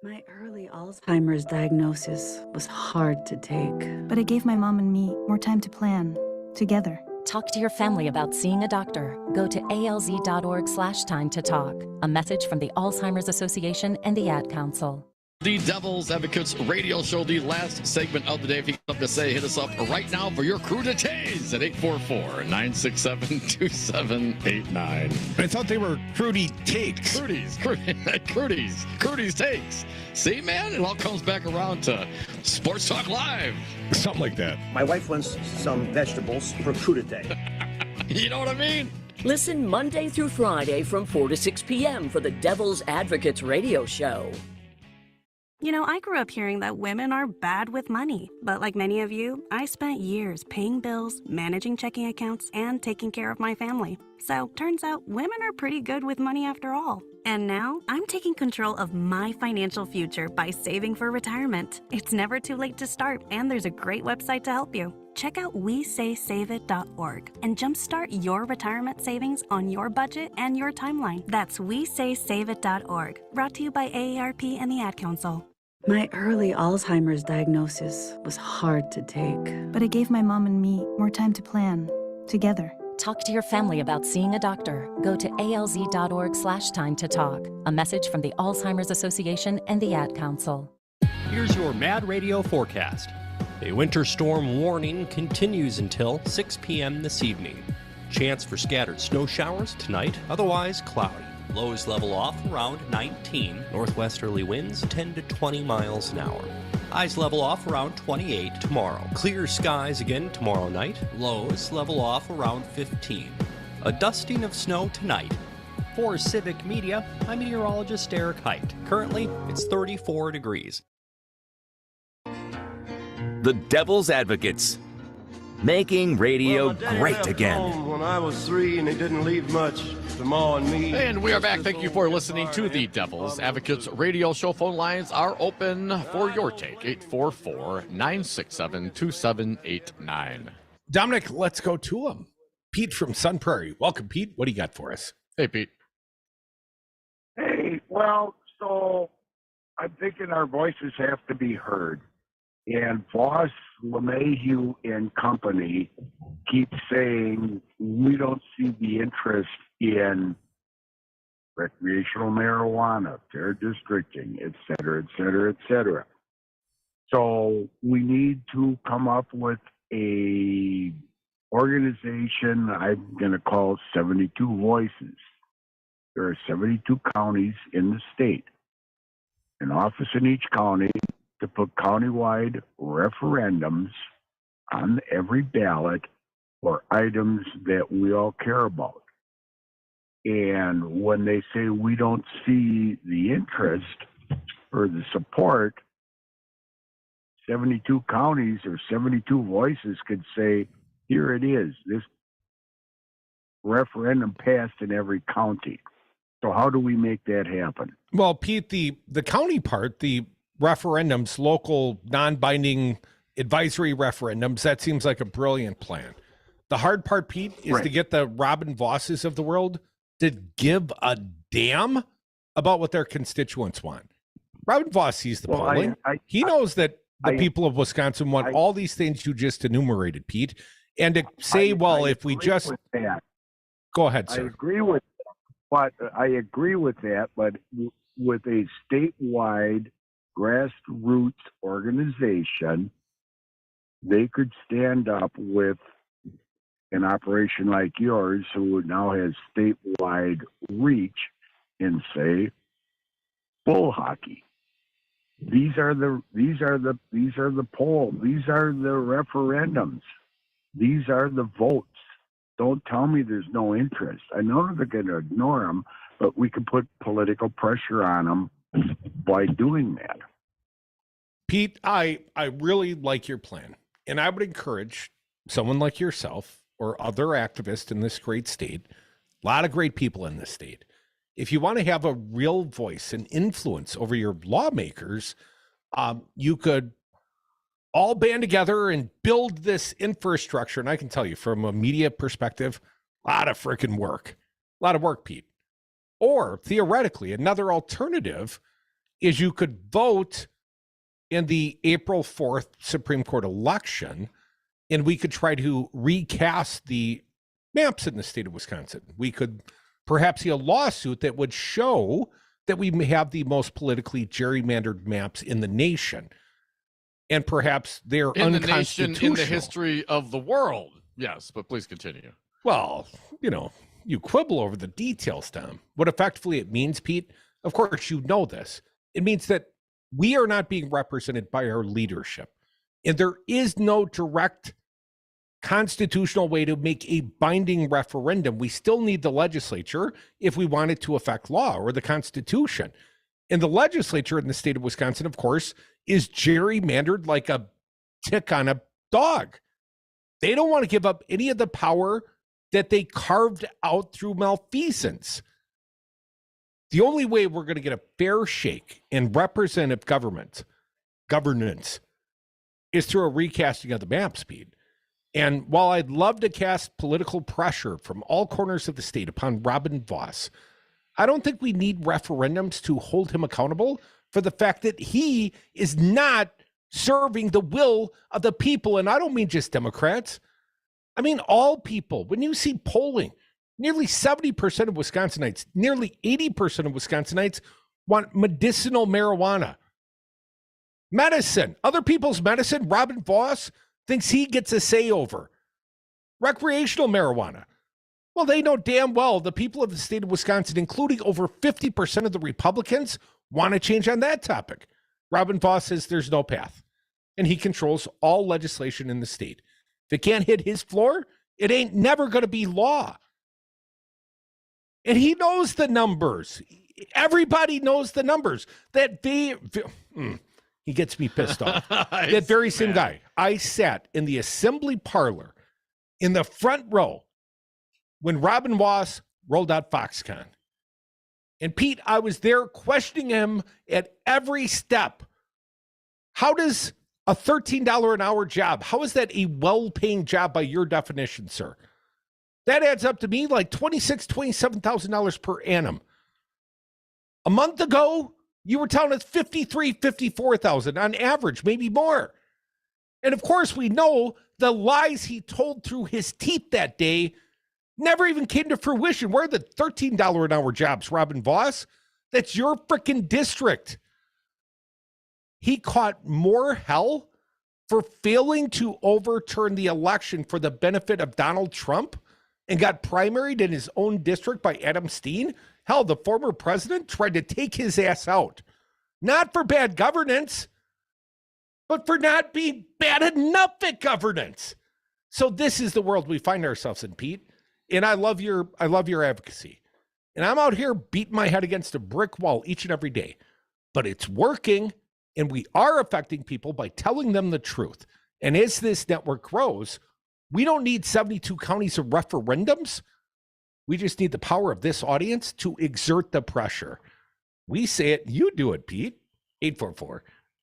S5: My early Alzheimer's diagnosis was hard to take, but it gave my mom and me more time to plan together.
S6: Talk to your family about seeing a doctor. Go to alz.org/time to talk. A message from the Alzheimer's Association and the Ad Council.
S4: The Devil's Advocates radio show, the last segment of the day. If you have something to say, hit us up right now for your crudités at 844-967-2789.
S3: I thought they were crudy takes.
S4: Crudy's takes. See, man, it all comes back around to Sports Talk Live.
S3: Something like that.
S24: My wife wants some vegetables for crudité.
S4: You know what I mean?
S11: Listen Monday through Friday from 4 to 6 p.m. for the Devil's Advocates radio show.
S25: You know, I grew up hearing that women are bad with money. But like many of you, I spent years paying bills, managing checking accounts, and taking care of my family. So, turns out women are pretty good with money after all. And now, I'm taking control of my financial future by saving for retirement. It's never too late to start, and there's a great website to help you. Check out WeSaySaveIt.org and jumpstart your retirement savings on your budget and your timeline. That's WeSaySaveIt.org. Brought to you by AARP and the Ad Council.
S5: My early Alzheimer's diagnosis was hard to take, but it gave my mom and me more time to plan together.
S6: Talk to your family about seeing a doctor. Go to alz.org/time to talk. A message from the Alzheimer's Association and the Ad Council.
S12: Here's your Mad Radio forecast. A winter storm warning continues until 6 p.m. this evening. Chance for scattered snow showers tonight, otherwise cloudy. Lows level off around 19. Northwesterly winds 10 to 20 miles an hour. Highs level off around 28 tomorrow. Clear skies again tomorrow night. Lows level off around 15. A dusting of snow tonight. For Civic Media, I'm meteorologist Eric Height. Currently, it's 34 degrees.
S15: The Devil's Advocates, making radio great again.
S2: When I was 3 and it didn't leave much to Ma and me.
S4: And we are back. Thank you for listening to the Devil's Advocates radio show. Phone lines are open for your take. 844-967-2789.
S3: Dominic, let's go to him. Pete from Sun Prairie. Welcome, Pete. What do you got for us?
S4: Hey, Pete.
S26: Hey, well, so I'm thinking our voices have to be heard.
S7: And Voss, LeMahieu, and company keep saying we don't see the interest in recreational marijuana, fair districting, et cetera, et cetera, et cetera. So we need to come up with a organization I'm going to call 72 Voices. There are 72 counties in the state, an office in each county to put countywide referendums on every ballot for items that we all care about. And when they say we don't see the interest or the support, 72 counties or 72 voices could say, here it is. This referendum passed in every county. So how do we make that happen?
S3: Well, Pete, the county part, the referendums, local non-binding advisory referendums, that seems like a brilliant plan. The hard part, Pete, is to get the Robin Vosses of the world to give a damn about what their constituents want. Robin Voss sees the polling. He knows that the people of Wisconsin want all these things you just enumerated, Pete. And to say, if we just... Go ahead, sir.
S7: I agree with that, but with a statewide grassroots organization, they could stand up with an operation like yours, who now has statewide reach, and say, bull hockey. These are the polls. These are the referendums. These are the votes. Don't tell me there's no interest. I know they're going to ignore them, but we can put political pressure on them by doing that.
S3: Pete, I really like your plan, and I would encourage someone like yourself or other activists in this great state, a lot of great people in this state, if you want to have a real voice and influence over your lawmakers, you could all band together and build this infrastructure. And I can tell you from a media perspective, a lot of freaking work. A lot of work, Pete. Or theoretically, another alternative is you could vote in the April 4th Supreme Court election, and we could try to recast the maps in the state of Wisconsin. We could perhaps see a lawsuit that would show that we have the most politically gerrymandered maps in the nation. And perhaps they're
S4: in the
S3: unconstitutional.
S4: nation, in the history of the world. Yes, but please continue.
S3: Well, you quibble over the details, Tom. What effectively it means, Pete, of course you know this. It means that we are not being represented by our leadership. And there is no direct constitutional way to make a binding referendum. We still need the legislature if we want it to affect law or the Constitution. And the legislature in the state of Wisconsin, of course, is gerrymandered like a tick on a dog. They don't want to give up any of the power that they carved out through malfeasance. The only way we're going to get a fair shake in representative governance is through a recasting of the maps, Pete. And while I'd love to cast political pressure from all corners of the state upon Robin Voss, I don't think we need referendums to hold him accountable for the fact that he is not serving the will of the people. And I don't mean just Democrats. I mean all people. When you see polling, nearly 70% of Wisconsinites, nearly 80% of Wisconsinites want medicinal marijuana. Medicine, other people's medicine, Robin Voss thinks he gets a say over. Recreational marijuana. Well, they know damn well the people of the state of Wisconsin, including over 50% of the Republicans, want to change on that topic. Robin Voss says there's no path, and he controls all legislation in the state. If it can't hit his floor, it ain't never going to be law. And he knows the numbers. Everybody knows the numbers. He gets me pissed off. That very same guy. I sat in the assembly parlor in the front row when Robin Voss rolled out Foxconn. And Pete, I was there questioning him at every step. How does a $13 an hour job, how is that a well-paying job by your definition, sir? That adds up to me like $26,000, $27,000 per annum. A month ago, you were telling us $53,000, $54,000 on average, maybe more. And of course, we know the lies he told through his teeth that day never even came to fruition. Where are the $13 an hour jobs, Robin Voss? That's your freaking district. He caught more hell for failing to overturn the election for the benefit of Donald Trump and got primaried in his own district by Adam Steen. Hell, the former president tried to take his ass out. Not for bad governance, but for not being bad enough at governance. So this is the world we find ourselves in, Pete. And I love your advocacy. And I'm out here beating my head against a brick wall each and every day. But it's working, and we are affecting people by telling them the truth. And as this network grows, we don't need 72 counties of referendums. We just need the power of this audience to exert the pressure. We say it, you do it, Pete.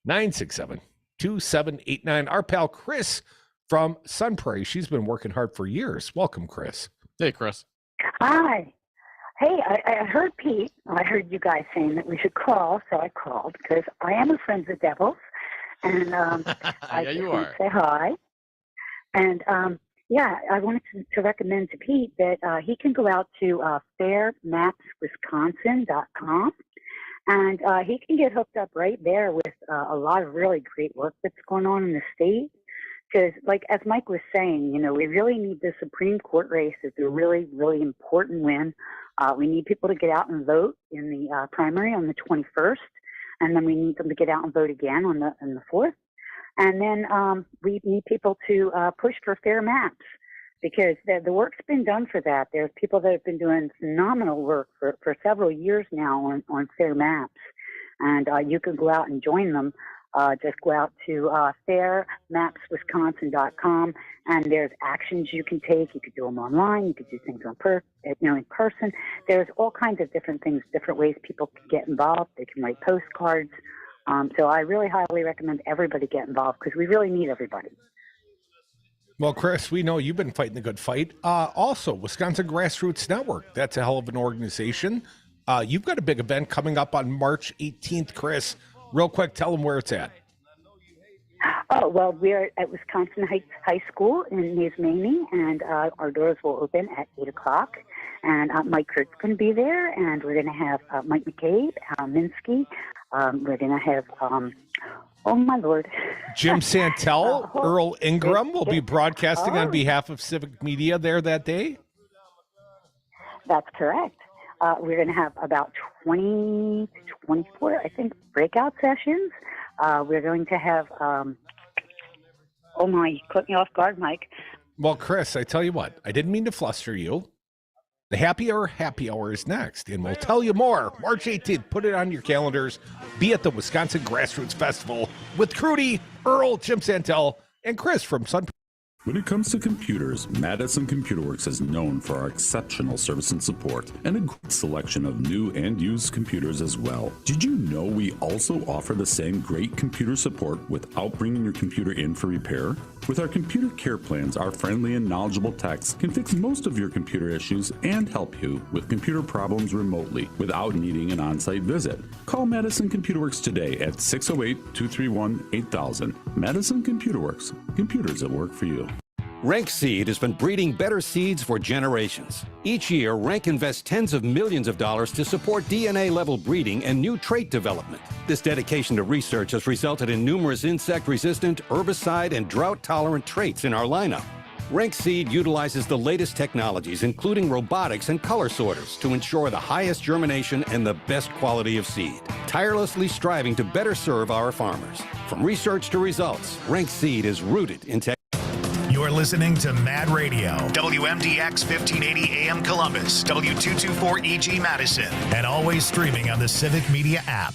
S3: 844-967-2789. Our pal Chris from Sun Prairie. She's been working hard for years. Welcome, Chris.
S4: Hey, Chris.
S8: Hi. Hey, I heard Pete. I heard you guys saying that we should call, so I called because I am a Friends of Devils, and I just want to say hi. And I wanted to recommend to Pete that he can go out to fairmapswisconsin.com, and he can get hooked up right there with a lot of really great work that's going on in the state. Because, like, as Mike was saying, we really need the Supreme Court race. It's a really, really important win. We need people to get out and vote in the primary on the 21st, and then we need them to get out and vote again on the 4th. And then we need people to push for fair maps, because the work's been done for that. There's people that have been doing phenomenal work for several years now on fair maps, and you can go out and join them. Just go out to fairmapswisconsin.com, and there's actions you can take. You could do them online. You could do things in person. There's all kinds of different things, different ways people can get involved. They can write postcards. So I really highly recommend everybody get involved, because we really need everybody.
S3: Well, Chris, we know you've been fighting the good fight. Also, Wisconsin Grassroots Network. That's a hell of an organization. You've got a big event coming up on March 18th, Chris. Real quick, tell them where it's at.
S8: Oh, well, we're at Wisconsin Heights High School in Nismany, and our doors will open at 8 o'clock. And Mike Kurt's going to be there, and we're going to have Mike McCabe, Al Minsky. We're going to have, oh, my Lord.
S3: Jim Santel, Earl Ingram will be broadcasting on behalf of Civic Media there that day.
S8: That's correct. We're going to have about 20 to 24, I think, breakout sessions. We're going to have, oh my, you caught me off guard, Mike.
S3: Well, Chris, I tell you what, I didn't mean to fluster you. The happy hour is next, and we'll tell you more. March 18th, put it on your calendars. Be at the Wisconsin Grassroots Festival with Crudy, Earl, Jim Santel, and Chris from Sun.
S10: When it comes to computers, Madison Computer Works is known for our exceptional service and support, and a great selection of new and used computers as well. Did you know we also offer the same great computer support without bringing your computer in for repair? With our computer care plans, our friendly and knowledgeable techs can fix most of your computer issues and help you with computer problems remotely without needing an on-site visit. Call Madison Computer Works today at 608-231-8000. Madison Computer Works, computers that work for you.
S13: Rank Seed has been breeding better seeds for generations. Each year, Rank invests tens of millions of dollars to support DNA-level breeding and new trait development. This dedication to research has resulted in numerous insect-resistant, herbicide, and drought-tolerant traits in our lineup. Rank Seed utilizes the latest technologies, including robotics and color sorters, to ensure the highest germination and the best quality of seed, tirelessly striving to better serve our farmers. From research to results, Rank Seed is rooted in technology.
S18: You're listening to Mad Radio, WMDX 1580 AM Columbus, W224 EG Madison, and always streaming on the Civic Media app.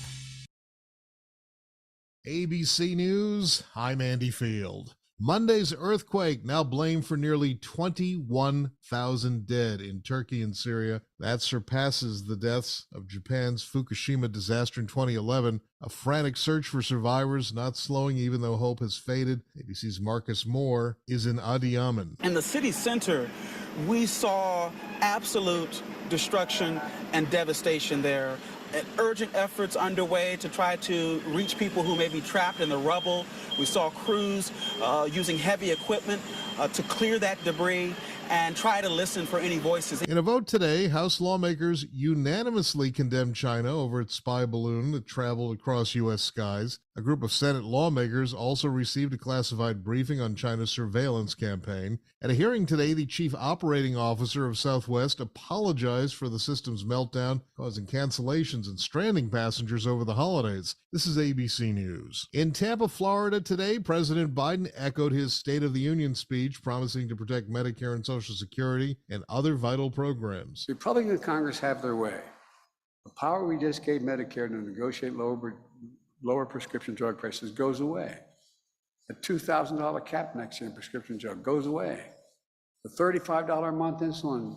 S9: ABC News, I'm Andy Field. Monday's earthquake now blamed for nearly 21,000 dead in Turkey and Syria. That surpasses the deaths of Japan's Fukushima disaster in 2011. A frantic search for survivors, not slowing even though hope has faded. ABC's Marcus Moore is in Adiyaman.
S14: In the city center, we saw absolute destruction and devastation there. urgent efforts underway to try to reach people who may be trapped in the rubble. We saw crews using heavy equipment to clear that debris and try to listen for any voices.
S16: In a vote today, House lawmakers unanimously condemned China over its spy balloon that traveled across U.S. skies. A group of Senate lawmakers also received a classified briefing on China's surveillance campaign. At a hearing today, the chief operating officer of Southwest apologized for the system's meltdown, causing cancellations and stranding passengers over the holidays. This is ABC News. In Tampa, Florida today, President Biden echoed his State of the Union speech, promising to protect Medicare and Social Security and other vital programs.
S17: Republican Congress have their way. The power we just gave Medicare to negotiate lower prescription drug prices goes away. The $2,000 cap next year in prescription drug goes away. The $35 a month insulin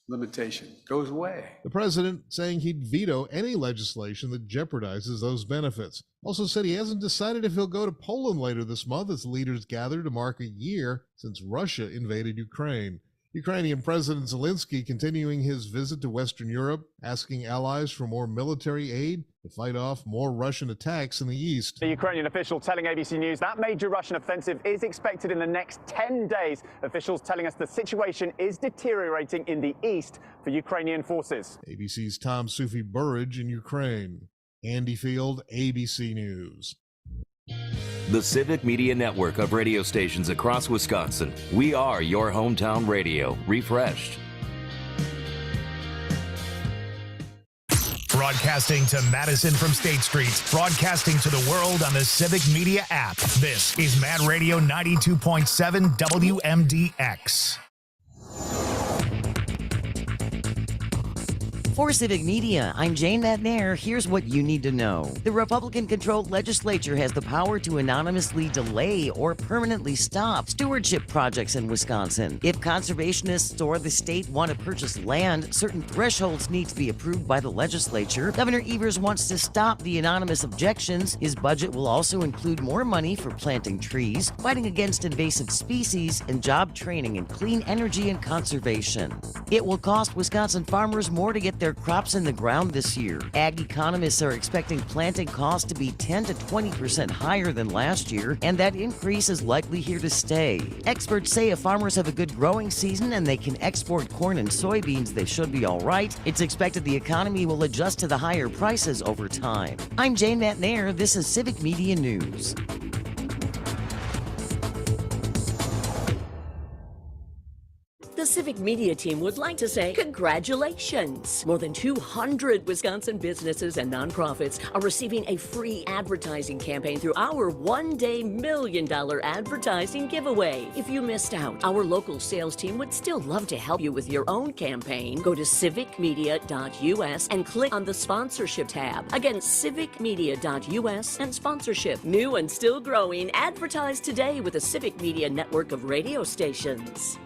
S17: limitation goes away.
S16: The president saying he'd veto any legislation that jeopardizes those benefits. Also said he hasn't decided if he'll go to Poland later this month as leaders gather to mark a year since Russia invaded Ukraine. Ukrainian President Zelensky continuing his visit to Western Europe, asking allies for more military aid to fight off more Russian attacks in the east.
S19: The Ukrainian official telling ABC News that major Russian offensive is expected in the next 10 days. Officials telling us the situation is deteriorating in the east for Ukrainian forces.
S16: ABC's Tom Sufi Burridge in Ukraine. Andy Field, ABC News.
S15: The Civic Media Network of radio stations across Wisconsin. We are your hometown radio, refreshed.
S18: Broadcasting to Madison from State Street. Broadcasting to the world on the Civic Media app. This is Mad Radio 92.7 WMDX.
S20: For Civic Media, I'm Jane McNair. Here's what you need to know. The Republican-controlled legislature has the power to anonymously delay or permanently stop stewardship projects in Wisconsin. If conservationists or the state want to purchase land, certain thresholds need to be approved by the legislature. Governor Evers wants to stop the anonymous objections. His budget will also include more money for planting trees, fighting against invasive species, and job training in clean energy and conservation. It will cost Wisconsin farmers more to get their crops in the ground this year. Ag economists are expecting planting costs to be 10 to 20% higher than last year, and that increase is likely here to stay. Experts say if farmers have a good growing season and they can export corn and soybeans, they should be all right. It's expected the economy will adjust to the higher prices over time. I'm Jane McNair. This is Civic Media News.
S11: The Civic Media team would like to say congratulations. More than 200 Wisconsin businesses and nonprofits are receiving a free advertising campaign through our one-day $1 million advertising giveaway. If you missed out, our local sales team would still love to help you with your own campaign. Go to civicmedia.us and click on the sponsorship tab. Again, civicmedia.us and sponsorship. New and still growing. Advertise today with the Civic Media network of radio stations.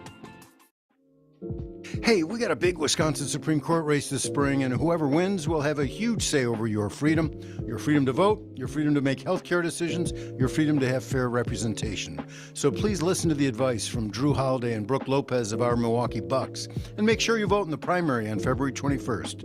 S26: Hey, we got a big Wisconsin Supreme Court race this spring, and whoever wins will have a huge say over your freedom to vote, your freedom to make healthcare decisions, your freedom to have fair representation. So please listen to the advice from Drew Holiday and Brooke Lopez of our Milwaukee Bucks, and make sure you vote in the primary on February 21st.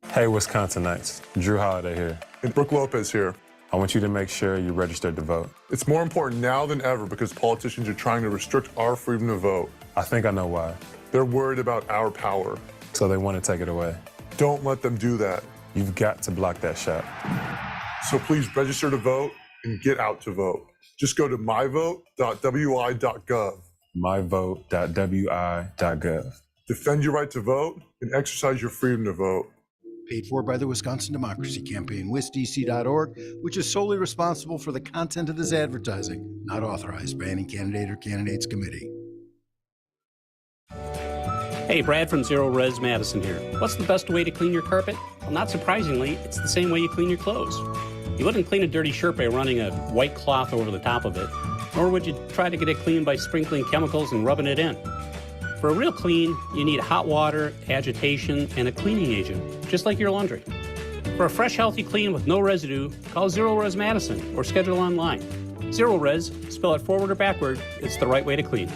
S27: Hey, Wisconsinites, Drew Holiday here.
S28: And Brooke Lopez here.
S27: I want you to make sure you registered to vote.
S28: It's more important now than ever because politicians are trying to restrict our freedom to vote.
S27: I think I know why.
S28: They're worried about our power.
S27: So they want to take it away.
S28: Don't let them do that.
S27: You've got to block that shot.
S28: So please register to vote and get out to vote. Just go to myvote.wi.gov.
S27: myvote.wi.gov.
S28: Defend your right to vote and exercise your freedom to vote.
S26: Paid for by the Wisconsin Democracy Campaign, WisDC.org, which is solely responsible for the content of this advertising, not authorized by any candidate or candidates committee.
S29: Hey, Brad from Zero Res Madison here. What's the best way to clean your carpet? Well, not surprisingly, it's the same way you clean your clothes. You wouldn't clean a dirty shirt by running a white cloth over the top of it, nor would you try to get it clean by sprinkling chemicals and rubbing it in. For a real clean, you need hot water, agitation, and a cleaning agent, just like your laundry. For a fresh, healthy clean with no residue, call Zero Res Madison or schedule online. Zero Res, spell it forward or backward, it's the right way to clean.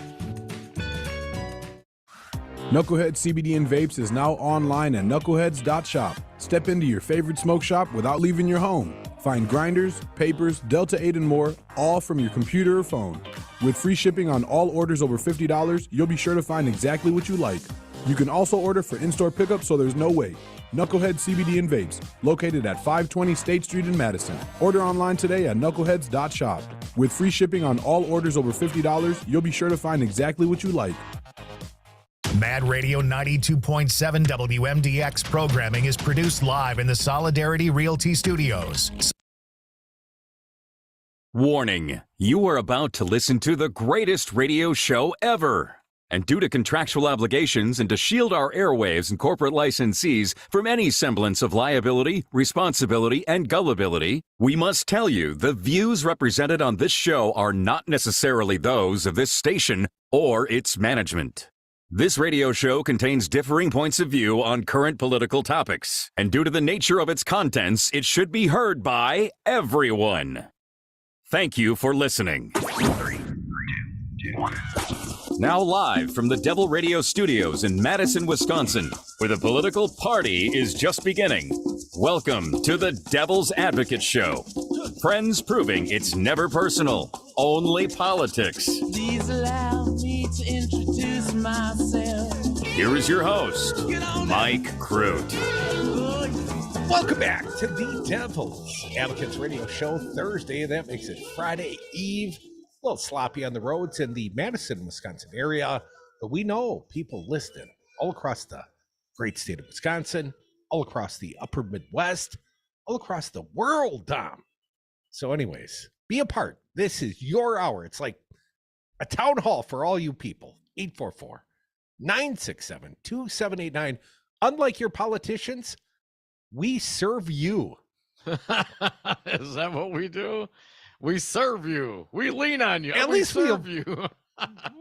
S1: Knucklehead CBD and Vapes is now online at knuckleheads.shop. Step into your favorite smoke shop without leaving your home. Find grinders, papers, Delta 8 and more, all from your computer or phone. With free shipping on all orders over $50, you'll be sure to find exactly what you like. You can also order for in-store pickup so there's no wait. Knucklehead CBD and Vapes, located at 520 State Street in Madison. Order online today at knuckleheads.shop. With free shipping on all orders over $50, you'll be sure to find exactly what you like.
S18: Mad Radio 92.7 WMDX programming is produced live in the Solidarity Realty Studios.
S5: Warning, you are about to listen to the greatest radio show ever. And due to contractual obligations and to shield our airwaves and corporate licensees from any semblance of liability, responsibility, and gullibility, we must tell you the views represented on this show are not necessarily those of this station or its management. This radio show contains differing points of view on current political topics, and due to the nature of its contents, it should be heard by everyone. Thank you for listening. 3, 2, 1. Now live from the Devil Radio Studios in Madison, Wisconsin, where the political party is just beginning. Welcome to the Devil's Advocate Show. Friends proving it's never personal, only politics.
S6: Please allow me to introduce myself.
S5: Here is your host, Mike Crute.
S3: Welcome back to the Devil's Advocates Radio Show, Thursday. That makes it Friday Eve. A little sloppy on the roads in the Madison, Wisconsin area, but we know people listening all across the great state of Wisconsin, all across the upper Midwest, all across the world, Dom. So anyways, be a part. This is your hour. It's like a town hall for all you people. 844-967-2789. Unlike your politicians, we serve you.
S4: Is that what we do? We serve you. We lean on you.
S3: At least
S4: we'll serve you.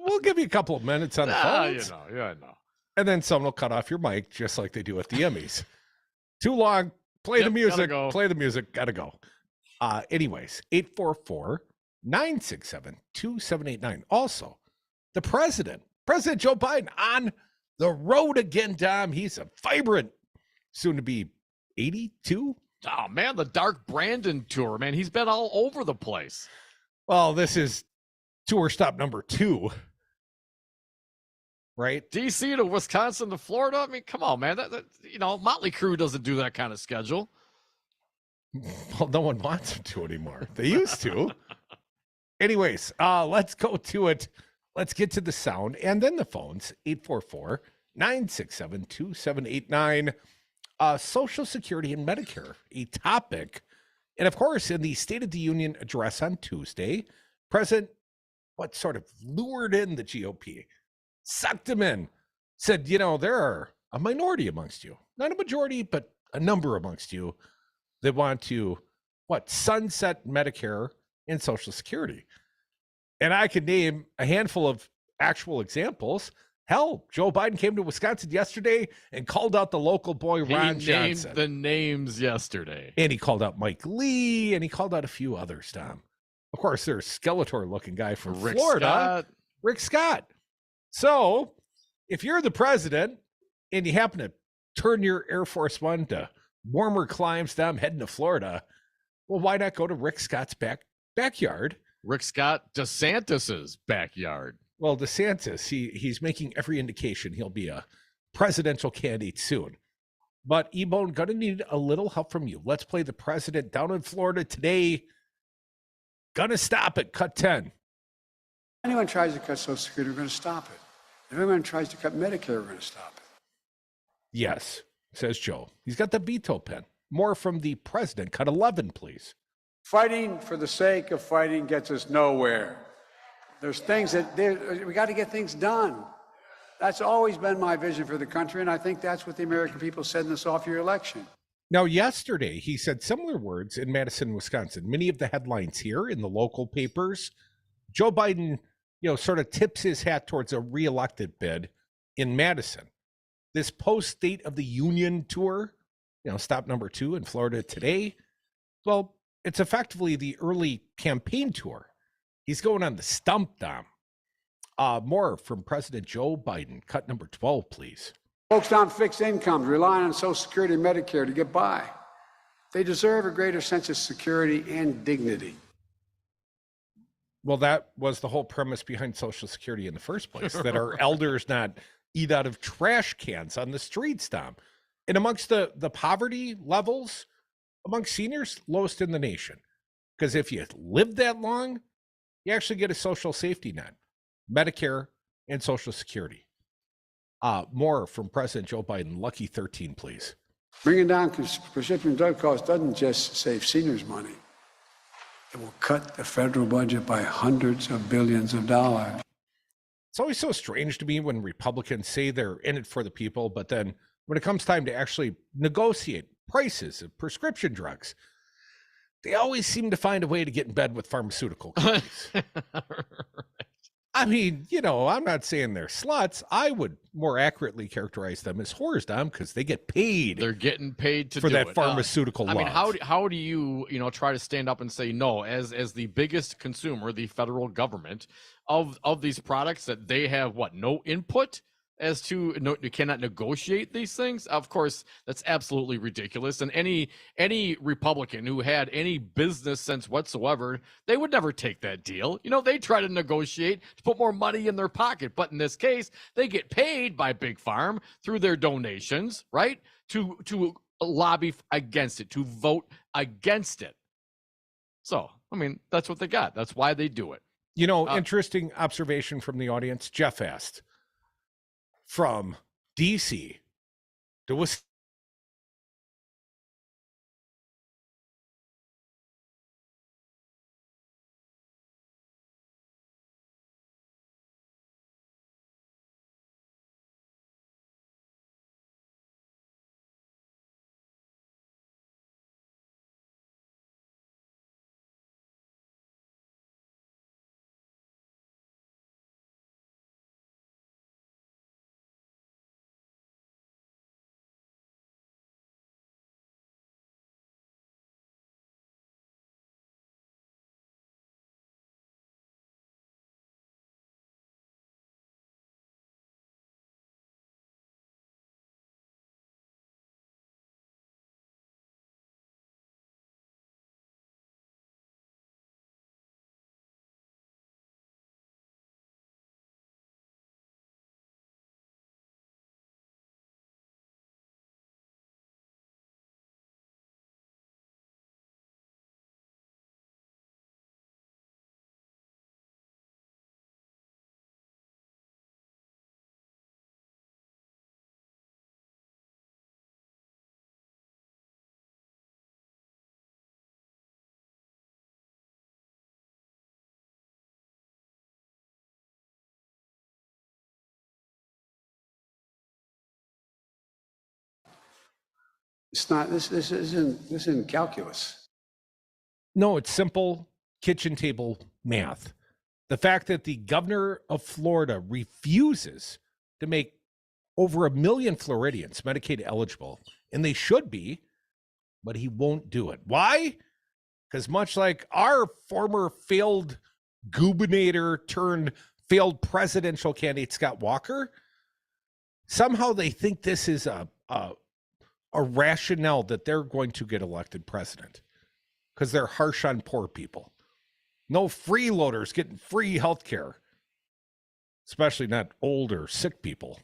S3: We'll give you a couple of minutes on the phones.
S4: I know.
S3: And then someone will cut off your mic just like they do at the Emmys. Too long. Play the music. Play the music. Gotta go. Anyways, 844-967-2789. Also, the President Joe Biden on the road again, Dom. He's a vibrant, soon to be 82.
S4: Oh, man, the Dark Brandon tour, man. He's been all over the place.
S3: Well, this is tour stop number 2. Right?
S4: D.C. to Wisconsin to Florida. I mean, come on, man. Motley Crue doesn't do that kind of schedule.
S3: Well, no one wants them to anymore. They used to. Anyways, let's go to it. Let's get to the sound and then the phones. 844-967-2789. Social Security and Medicare, a topic. And of course, in the State of the Union address on Tuesday, President, sort of lured in the GOP, sucked them in, said, there are a minority amongst you, not a majority, but a number amongst you that want to, sunset Medicare and Social Security. And I could name a handful of actual examples. Hell, Joe Biden came to Wisconsin yesterday and called out the local boy, Ron Johnson.
S4: Named the names yesterday.
S3: And he called out Mike Lee, and he called out a few others, Tom. Of course, there's Skeletor-looking guy from Florida, Rick Scott. So, if you're the president and you happen to turn your Air Force One to warmer climes, Tom, heading to Florida, well, why not go to Rick Scott's backyard?
S4: Rick Scott, DeSantis's backyard.
S3: Well, DeSantis, he's making every indication he'll be a presidential candidate soon. But, E-Bone, going to need a little help from you. Let's play the president down in Florida today. Gonna stop it. Cut 10.
S17: If anyone tries to cut Social Security, we're going to stop it. If anyone tries to cut Medicare, we're going to stop it.
S3: Yes, says Joe. He's got the veto pen. More from the president. Cut 11, please.
S17: Fighting for the sake of fighting gets us nowhere. There's things we got to get things done. That's always been my vision for the country, and I think that's what the American people said in this off-year election.
S3: Now, yesterday, he said similar words in Madison, Wisconsin. Many of the headlines here in the local papers, Joe Biden, sort of tips his hat towards a reelected bid in Madison. This post-State of the Union tour, stop number 2 in Florida today, well, it's effectively the early campaign tour. He's going on the stump, Dom. More from President Joe Biden. Cut number 12, please.
S17: Folks on fixed incomes relying on Social Security and Medicare to get by. They deserve a greater sense of security and dignity.
S3: Well, that was the whole premise behind Social Security in the first place, that our elders not eat out of trash cans on the streets, Tom. And amongst the poverty levels, amongst seniors, lowest in the nation. Because if you live that long, you actually get a social safety net, Medicare and Social Security. More from President Joe Biden. Lucky 13, please.
S17: Bringing down prescription drug costs doesn't just save seniors money. It will cut the federal budget by hundreds of billions of dollars.
S3: It's always so strange to me when Republicans say they're in it for the people, but then when it comes time to actually negotiate prices of prescription drugs, they always seem to find a way to get in bed with pharmaceutical companies. I mean, I'm not saying they're sluts. I would more accurately characterize them as whores, Dom, because they get paid.
S4: They're getting paid to
S3: for
S4: do
S3: that
S4: it.
S3: pharmaceutical love.
S4: I mean, how do you try to stand up and say no as the biggest consumer, the federal government of these products, that they have no input as to you cannot negotiate these things? Of course, that's absolutely ridiculous. And any Republican who had any business sense whatsoever, they would never take that deal. They try to negotiate to put more money in their pocket. But in this case, they get paid by Big Farm through their donations, right? To lobby against it, to vote against it. So, I mean, that's what they got. That's why they do it.
S3: Interesting observation from the audience. Jeff asked, from DC to Wisconsin.
S17: It's not. This isn't calculus.
S3: No, it's simple kitchen table math. The fact that the governor of Florida refuses to make over 1 million Floridians Medicaid eligible, and they should be, but he won't do it. Why? Because much like our former failed gubernator turned failed presidential candidate Scott Walker, somehow they think this is a rationale that they're going to get elected president because they're harsh on poor people. No freeloaders getting free health care, especially not old or sick people.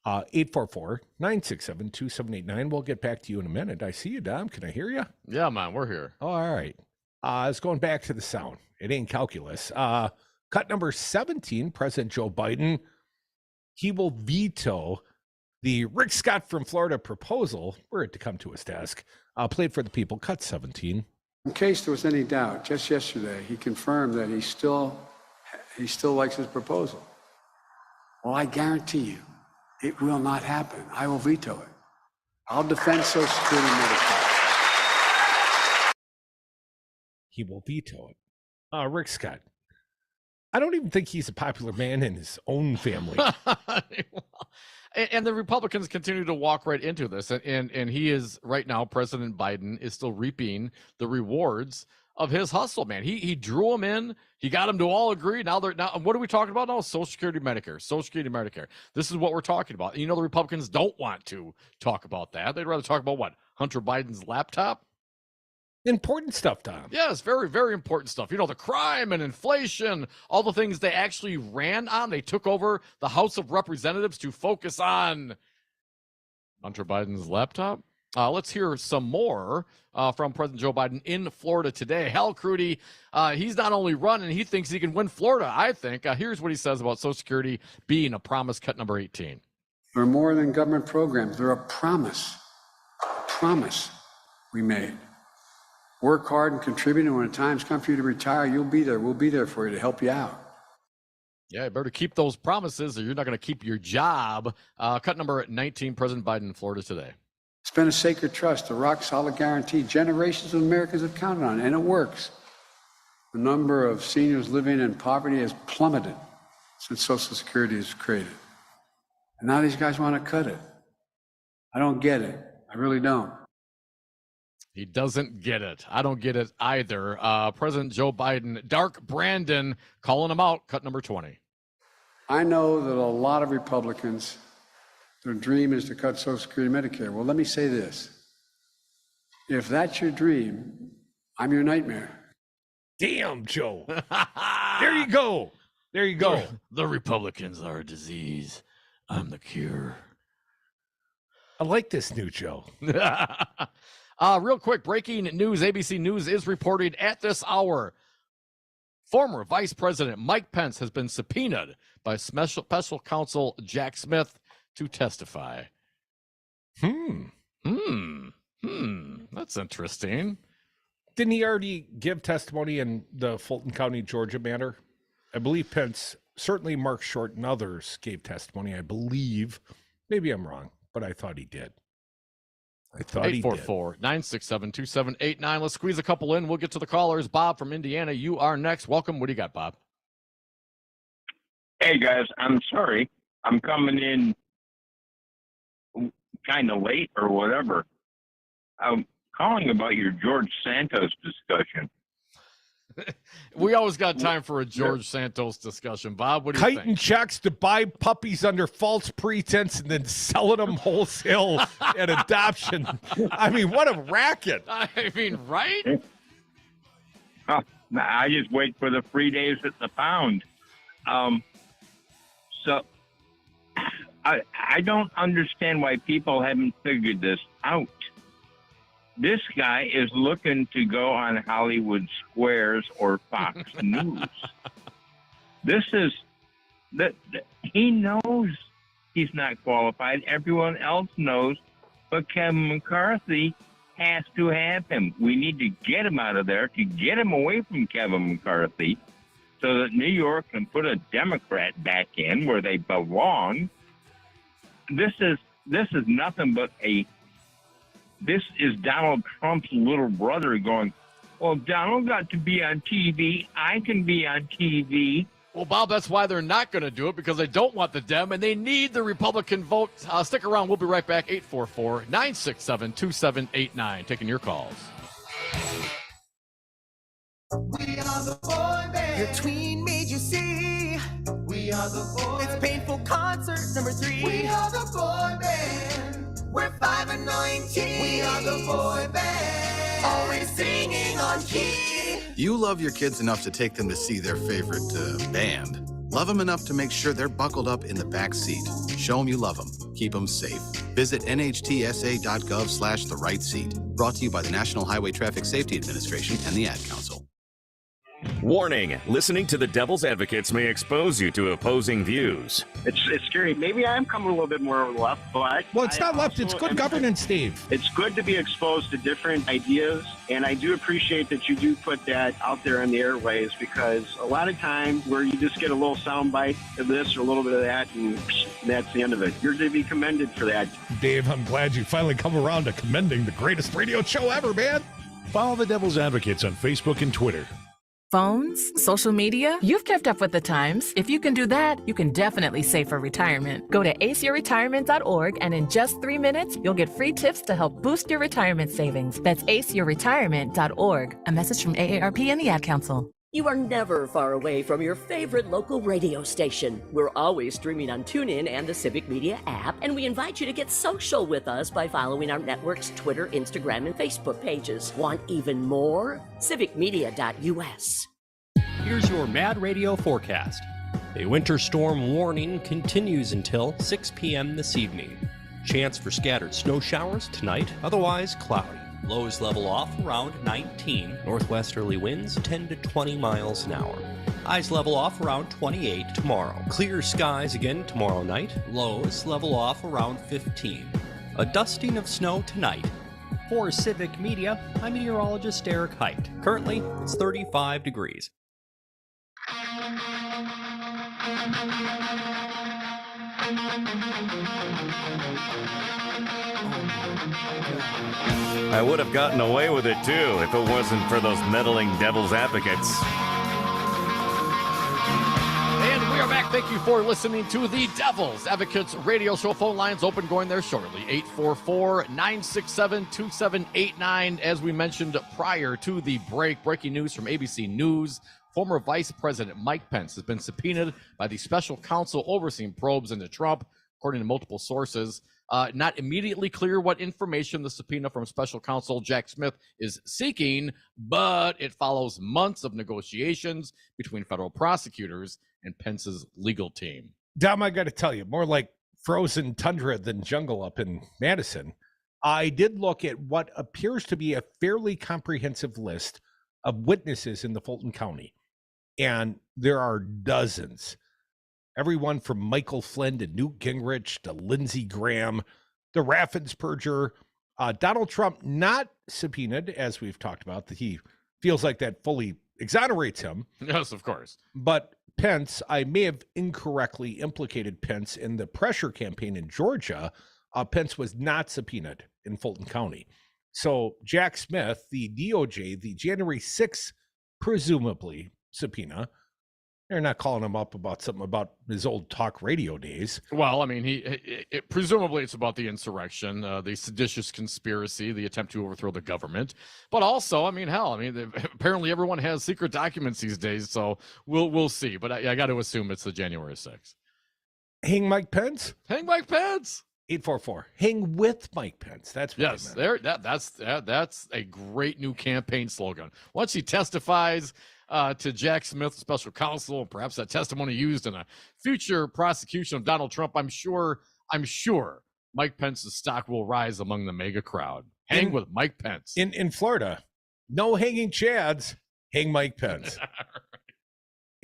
S3: 844-967-2789. We'll get back to you in a minute. I see you, Dom. Can I hear you?
S4: Yeah, man, we're here.
S3: Oh, all right. It's going back to the sound. It ain't calculus. Cut number 17, President Joe Biden. He will veto the Rick Scott from Florida proposal, were it to come to his desk, played for the people. Cut 17.
S17: In case there was any doubt, just yesterday, he confirmed that he still likes his proposal. Well, I guarantee you, it will not happen. I will veto it. I'll defend Social Security and Medicare.
S3: He will veto it. Rick Scott. I don't even think he's a popular man in his own family.
S4: And the Republicans continue to walk right into this. And he is right now, President Biden is still reaping the rewards of his hustle, man. He drew them in. He got them to all agree. Now what are we talking about now? Social Security, Medicare. Social Security, Medicare. This is what we're talking about. And the Republicans don't want to talk about that. They'd rather talk about what? Hunter Biden's laptop?
S3: Important stuff, Tom.
S4: Yes, very, very important stuff. The crime and inflation, all the things they actually ran on. They took over the House of Representatives to focus on Hunter Biden's laptop. Let's hear some more from President Joe Biden in Florida today. Hal Crudy, he's not only running, he thinks he can win Florida, I think. Here's what he says about Social Security being a promise cut number 18.
S17: They're more than government programs. They're a promise we made. Work hard and contribute, and when the time's come for you to retire, you'll be there. We'll be there for you to help you out.
S4: Yeah, you better keep those promises or you're not going to keep your job. Cut number 19, President Biden in Florida today.
S17: It's been a sacred trust, a rock-solid guarantee generations of Americans have counted on, and it works. The number of seniors living in poverty has plummeted since Social Security was created. And now these guys want to cut it. I don't get it. I really don't.
S4: He doesn't get it. I don't get it either. President Joe Biden, Dark Brandon, calling him out, cut number 20.
S17: I know that a lot of Republicans, their dream is to cut Social Security and Medicare. Well, let me say this. If that's your dream, I'm your nightmare.
S3: Damn, Joe. There you go. There you go.
S4: The Republicans are a disease. I'm the cure.
S3: I like this new Joe.
S4: Real quick, breaking news. ABC News is reporting at this hour. Former Vice President Mike Pence has been subpoenaed by special counsel Jack Smith to testify. That's interesting.
S3: Didn't he already give testimony in the Fulton County, Georgia matter? I believe Pence, certainly Mark Short and others gave testimony, I believe. Maybe I'm wrong, but I thought he did.
S4: 844-967-2789. Let's squeeze a couple in. We'll get to the callers. Bob from Indiana, you are next. Welcome. What do you got, Bob?
S2: Hey, guys. I'm sorry. I'm coming in kind of late or whatever. I'm calling about your George Santos discussion.
S4: We always got time for a George Santos discussion. Bob, what do you think?
S3: Kiting checks to buy puppies under false pretense and then selling them wholesale at adoption. I mean, what a racket.
S4: I mean, right?
S2: Oh, I just wait for the free days at the pound. So I don't understand why people haven't figured this out. This guy is looking to go on Hollywood Squares or Fox News. This is that he knows he's not qualified. Everyone else knows, but Kevin McCarthy has to have him. We need to get him out of there, to get him away from Kevin McCarthy, so that New York can put a Democrat back in where they belong. This is nothing but this is Donald Trump's little brother going, well, Donald got to be on TV. I can be on TV.
S4: Well, Bob, that's why they're not going to do it, because they don't want the Dem, and they need the Republican vote. Stick around. We'll be right back. 844-967-2789. Taking your calls.
S6: We are the boy band. Your tween made you see. We are the boy band. It's Painful Concert number 3. We are the boy band. We're 5 and 19. We are the boy band. Always singing on key.
S7: You love your kids enough to take them to see their favorite band. Love them enough to make sure they're buckled up in the back seat. Show them you love them. Keep them safe. Visit nhtsa.gov/the right seat. Brought to you by the National Highway Traffic Safety Administration and the Ad Council.
S5: Warning, listening to the Devil's Advocates may expose you to opposing views.
S8: It's scary. Maybe I am coming a little bit more left, but...
S3: Well, it's not left. It's good governance, Steve.
S8: It's good to be exposed to different ideas, and I do appreciate that you do put that out there on the airways, because a lot of times where you just get a little soundbite of this or a little bit of that, and that's the end of it. You're to be commended for that.
S3: Dave, I'm glad you finally come around to commending the greatest radio show ever, man.
S18: Follow the Devil's Advocates on Facebook and Twitter.
S9: Phones? Social media? You've kept up with the times. If you can do that, you can definitely save for retirement. Go to aceyourretirement.org and in just 3 minutes, you'll get free tips to help boost your retirement savings. That's aceyourretirement.org. A message from AARP and the Ad Council.
S11: You are never far away from your favorite local radio station. We're always streaming on TuneIn and the Civic Media app, and we invite you to get social with us by following our network's Twitter, Instagram, and Facebook pages. Want even more? civicmedia.us.
S10: Here's your Mad Radio forecast. A winter storm warning continues until 6 p.m. this evening. Chance for scattered snow showers tonight, otherwise cloudy. Lows level off around 19. Northwesterly winds 10 to 20 miles an hour. Highs level off around 28 tomorrow. Clear skies again tomorrow night. Lows level off around 15. A dusting of snow tonight. For Civic Media, I'm meteorologist Eric Height. Currently, it's 35 degrees.
S12: I would have gotten away with it too if it wasn't for those meddling devil's advocates.
S4: And we are back. Thank you for listening to the Devil's Advocates radio show. Phone lines open, going there shortly. 844-967-2789. As we mentioned prior to the break, breaking news from ABC News. Former Vice President Mike Pence has been subpoenaed by the special counsel overseeing probes into Trump, according to multiple sources. Not immediately clear what information the subpoena from special counsel Jack Smith is seeking, but it follows months of negotiations between federal prosecutors and Pence's legal team.
S3: Dom, I got to tell you, more like frozen tundra than jungle up in Madison. I did look at what appears to be a fairly comprehensive list of witnesses in the Fulton County, and there are dozens. Everyone from Michael Flynn to Newt Gingrich to Lindsey Graham, the Raffensperger, Donald Trump not subpoenaed, as we've talked about, that he feels like that fully exonerates him.
S4: Yes, of course.
S3: But Pence, I may have incorrectly implicated Pence in the pressure campaign in Georgia. Pence was not subpoenaed in Fulton County. So Jack Smith, the DOJ, the January 6th, presumably subpoena, they're not calling him up about something about his old talk radio days.
S4: Well, I mean, presumably it's about the insurrection, the seditious conspiracy, the attempt to overthrow the government. But also, I mean, hell, apparently everyone has secret documents these days, so we'll see. But I got to assume it's the January 6th.
S3: Hang Mike Pence?
S4: Hang Mike Pence.
S3: 844. Hang with Mike Pence. That's what
S4: yes. That's a great new campaign slogan. Once he testifies to Jack Smith, special counsel, and perhaps that testimony used in a future prosecution of Donald Trump, I'm sure Mike Pence's stock will rise among the mega crowd. Hang with Mike Pence.
S3: In Florida, no hanging chads. Hang Mike Pence.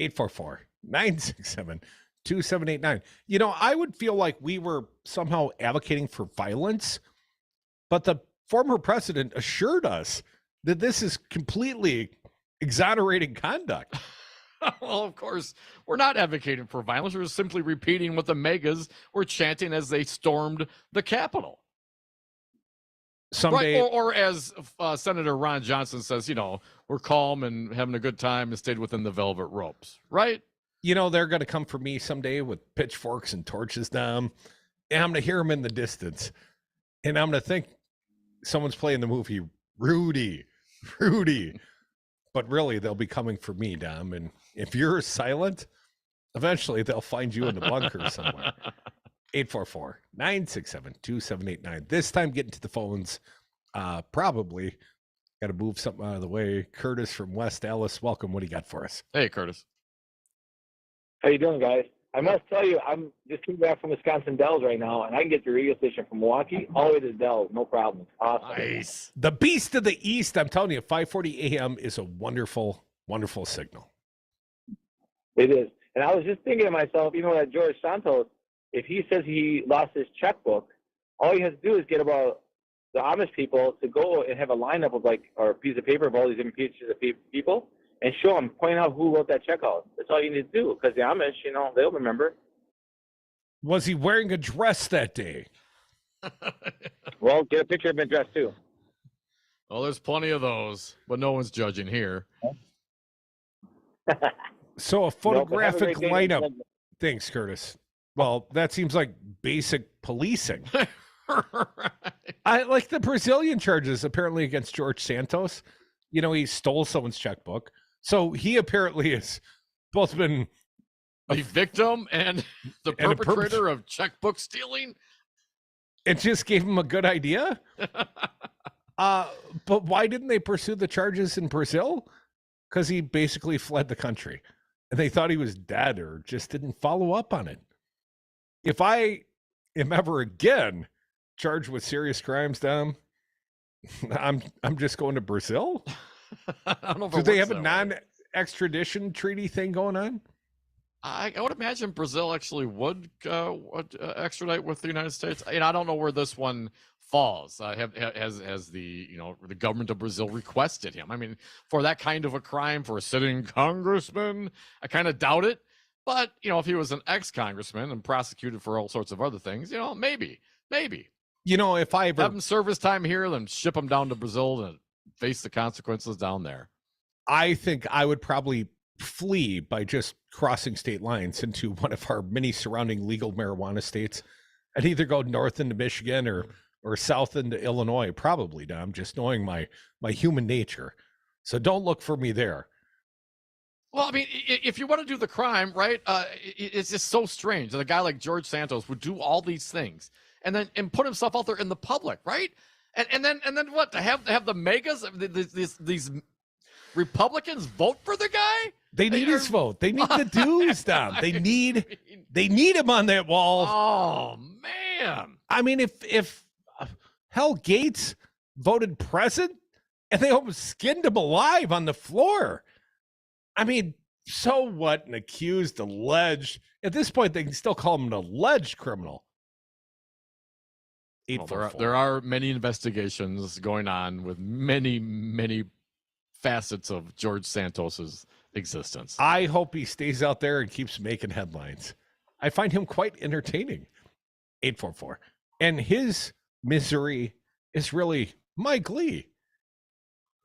S3: 844-967-2789. You know, I would feel like we were somehow advocating for violence, but the former president assured us that this is completely exonerating conduct.
S4: Well, of course, we're not advocating for violence. We're simply repeating what the megas were chanting as they stormed the Capitol.
S3: Someday,
S4: right, or as Senator Ron Johnson says, you know, we're calm and having a good time and stayed within the velvet ropes, right?
S3: You know, they're going to come for me someday with pitchforks and torches down, and I'm going to hear them in the distance, and I'm going to think someone's playing the movie Rudy. But really, they'll be coming for me, Dom. And if you're silent, eventually they'll find you in the bunker somewhere. 844-967-2789. This time getting to the phones. Probably got to move something out of the way. Curtis from West Allis, welcome. What do you got for us?
S4: Hey, Curtis.
S13: How you doing, guys? I must tell you, I'm just coming back from Wisconsin Dells right now, and I can get the radio station from Milwaukee all the way to Dells, no problem. Awesome.
S3: Nice. The Beast of the East, I'm telling you, 540 AM is a wonderful, wonderful signal.
S13: It is. And I was just thinking to myself, you know, that George Santos, if he says he lost his checkbook, all he has to do is get about the Amish people to go and have a lineup of or a piece of paper of all these different pieces of people and show them, point out who wrote that check out. That's all you need to do, because the Amish, you know, they'll remember.
S3: Was he wearing a dress that day?
S13: Well, get a picture of him dressed too.
S4: Well, there's plenty of those, but no one's judging here.
S3: So a
S13: Nope, but have a
S3: photographic
S13: great day.
S3: lineup. Thanks, Curtis. Well, that seems like basic policing. I like the Brazilian charges apparently against George Santos. You know, he stole someone's checkbook. So he apparently has both been
S4: the victim and the perpetrator of checkbook stealing.
S3: It just gave him a good idea. But why didn't they pursue the charges in Brazil? Because he basically fled the country and they thought he was dead or just didn't follow up on it. If I am ever again charged with serious crimes, Dom, I'm just going to Brazil.
S4: I don't know if
S3: Do
S4: it
S3: they
S4: works
S3: have a
S4: that way.
S3: non-extradition treaty thing going on?
S4: I would imagine Brazil actually would extradite with the United States. And I don't know where this one falls. Has the the government of Brazil requested him? I mean, for that kind of a crime for a sitting congressman, I kind of doubt it. But if he was an ex-congressman and prosecuted for all sorts of other things, maybe.
S3: If I ever
S4: have him serve his time here, then ship him down to Brazil and face the consequences down there.
S3: I think I would probably flee by just crossing state lines into one of our many surrounding legal marijuana states. I'd either go north into Michigan or south into Illinois, probably, Dom, just knowing my human nature. So don't look for me there.
S4: Well, I mean, if you want to do the crime, right, it's just so strange that a guy like George Santos would do all these things and put himself out there in the public, right? And then what? To have the megas, these Republicans vote for the guy?
S3: They need his vote. They need the dues, Dom. They need him on that wall.
S4: Oh man!
S3: I mean, if Hell Gates voted president and they almost skinned him alive on the floor. I mean, so what? An accused, alleged. At this point, they can still call him an alleged criminal.
S4: Well, there are many investigations going on with many facets of George Santos's existence.
S3: I hope he stays out there and keeps making headlines. I find him quite entertaining. 844. And his misery is really my glee.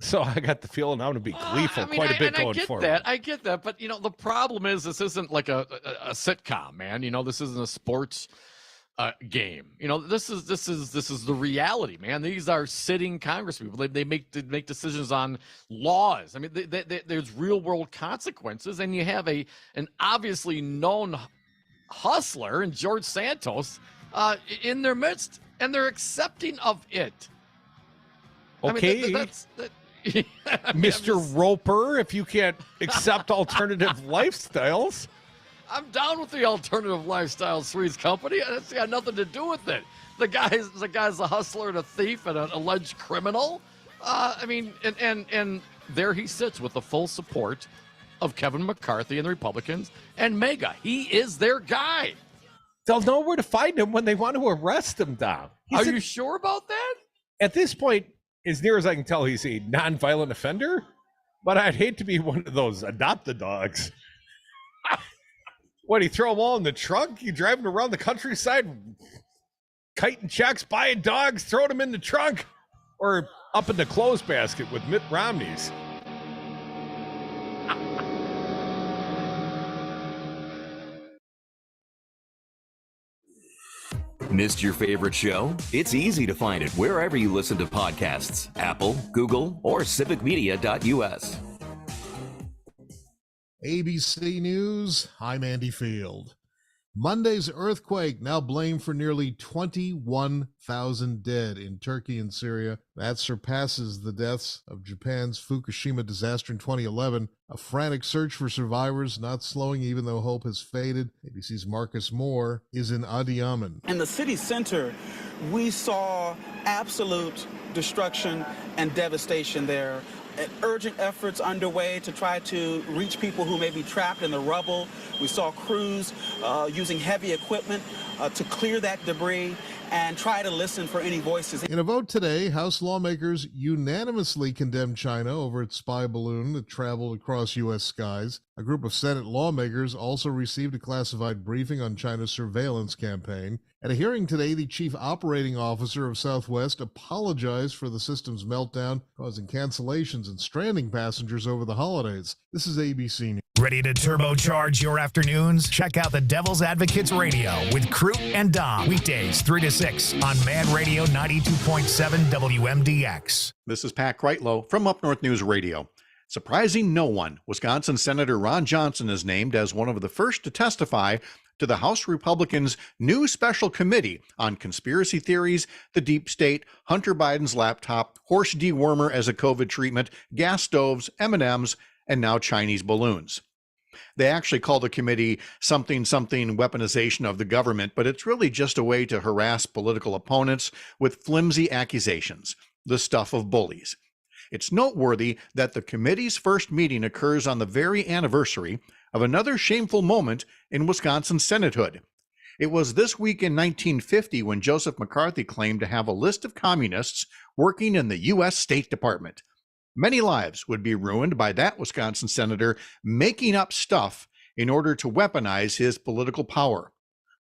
S3: So I got the feeling I'm going to be gleeful quite a bit going forward.
S4: I get that. But, the problem is this isn't like a sitcom, man. This isn't a sports game. This is the reality, man. These are sitting congresspeople. They make decisions on laws. I mean, there's real world consequences, and you have an obviously known hustler in George Santos in their midst, and they're accepting of it.
S3: Okay,
S4: I mean,
S3: Mr. Roper, if you can't accept alternative lifestyles.
S4: I'm down with the alternative lifestyles, Three's Company. That's got nothing to do with it. The guy's a hustler and a thief and an alleged criminal. I mean, and there he sits with the full support of Kevin McCarthy and the Republicans and MAGA. He is their guy.
S3: They'll know where to find him when they want to arrest him, Dom.
S4: Are you sure about that?
S3: At this point, as near as I can tell, he's a nonviolent offender. But I'd hate to be one of those adopted dogs. What, he throw them all in the trunk? You driving around the countryside, kiting checks, buying dogs, throwing them in the trunk, or up in the clothes basket with Mitt Romney's?
S14: Missed your favorite show? It's easy to find it wherever you listen to podcasts. Apple, Google, or civicmedia.us.
S15: ABC News, I'm Andy Field. Monday's earthquake now blamed for nearly 21,000 dead in Turkey and Syria. That surpasses the deaths of Japan's Fukushima disaster in 2011. A frantic search for survivors not slowing even though hope has faded. ABC's Marcus Moore is in Adiyaman.
S16: In the city center, we saw absolute destruction and devastation there. Urgent efforts underway to try to reach people who may be trapped in the rubble. We saw crews using heavy equipment to clear that debris and try to listen for any voices.
S15: In a vote today, House lawmakers unanimously condemned China over its spy balloon that traveled across U.S. skies. A group of Senate lawmakers also received a classified briefing on China's surveillance campaign. At a hearing today, the chief operating officer of Southwest apologized for the system's meltdown, causing cancellations and stranding passengers over the holidays. This is ABC News.
S18: Ready to turbocharge your afternoons? Check out the Devil's Advocates Radio with Crute and Dom. Weekdays 3 to 6 on Mad Radio 92.7 WMDX.
S19: This is Pat Kreitlow from Up North News Radio. Surprising no one, Wisconsin Senator Ron Johnson is named as one of the first to testify to the House Republicans' new special committee on conspiracy theories, the deep state, Hunter Biden's laptop, horse dewormer as a COVID treatment, gas stoves, M&Ms, and now Chinese balloons. They actually call the committee something weaponization of the government, but it's really just a way to harass political opponents with flimsy accusations, the stuff of bullies. It's noteworthy that the committee's first meeting occurs on the very anniversary of another shameful moment in Wisconsin Senatehood. It was this week in 1950 when Joseph McCarthy claimed to have a list of communists working in the U.S. State Department. Many lives would be ruined by that Wisconsin senator making up stuff in order to weaponize his political power.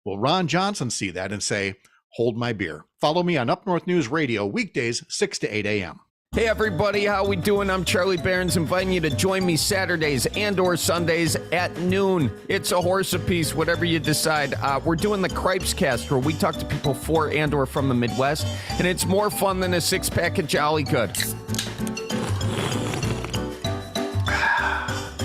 S19: Will Ron Johnson see that and say, "Hold my beer"? Follow me on Up North News Radio weekdays 6 to 8 a.m.
S20: Hey everybody, how we doing? I'm Charlie Barons, inviting you to join me Saturdays and or Sundays at noon. It's a horse apiece, whatever you decide. We're doing the Cripes Cast, where we talk to people for and or from the Midwest, and it's more fun than a six-pack of Jolly Good.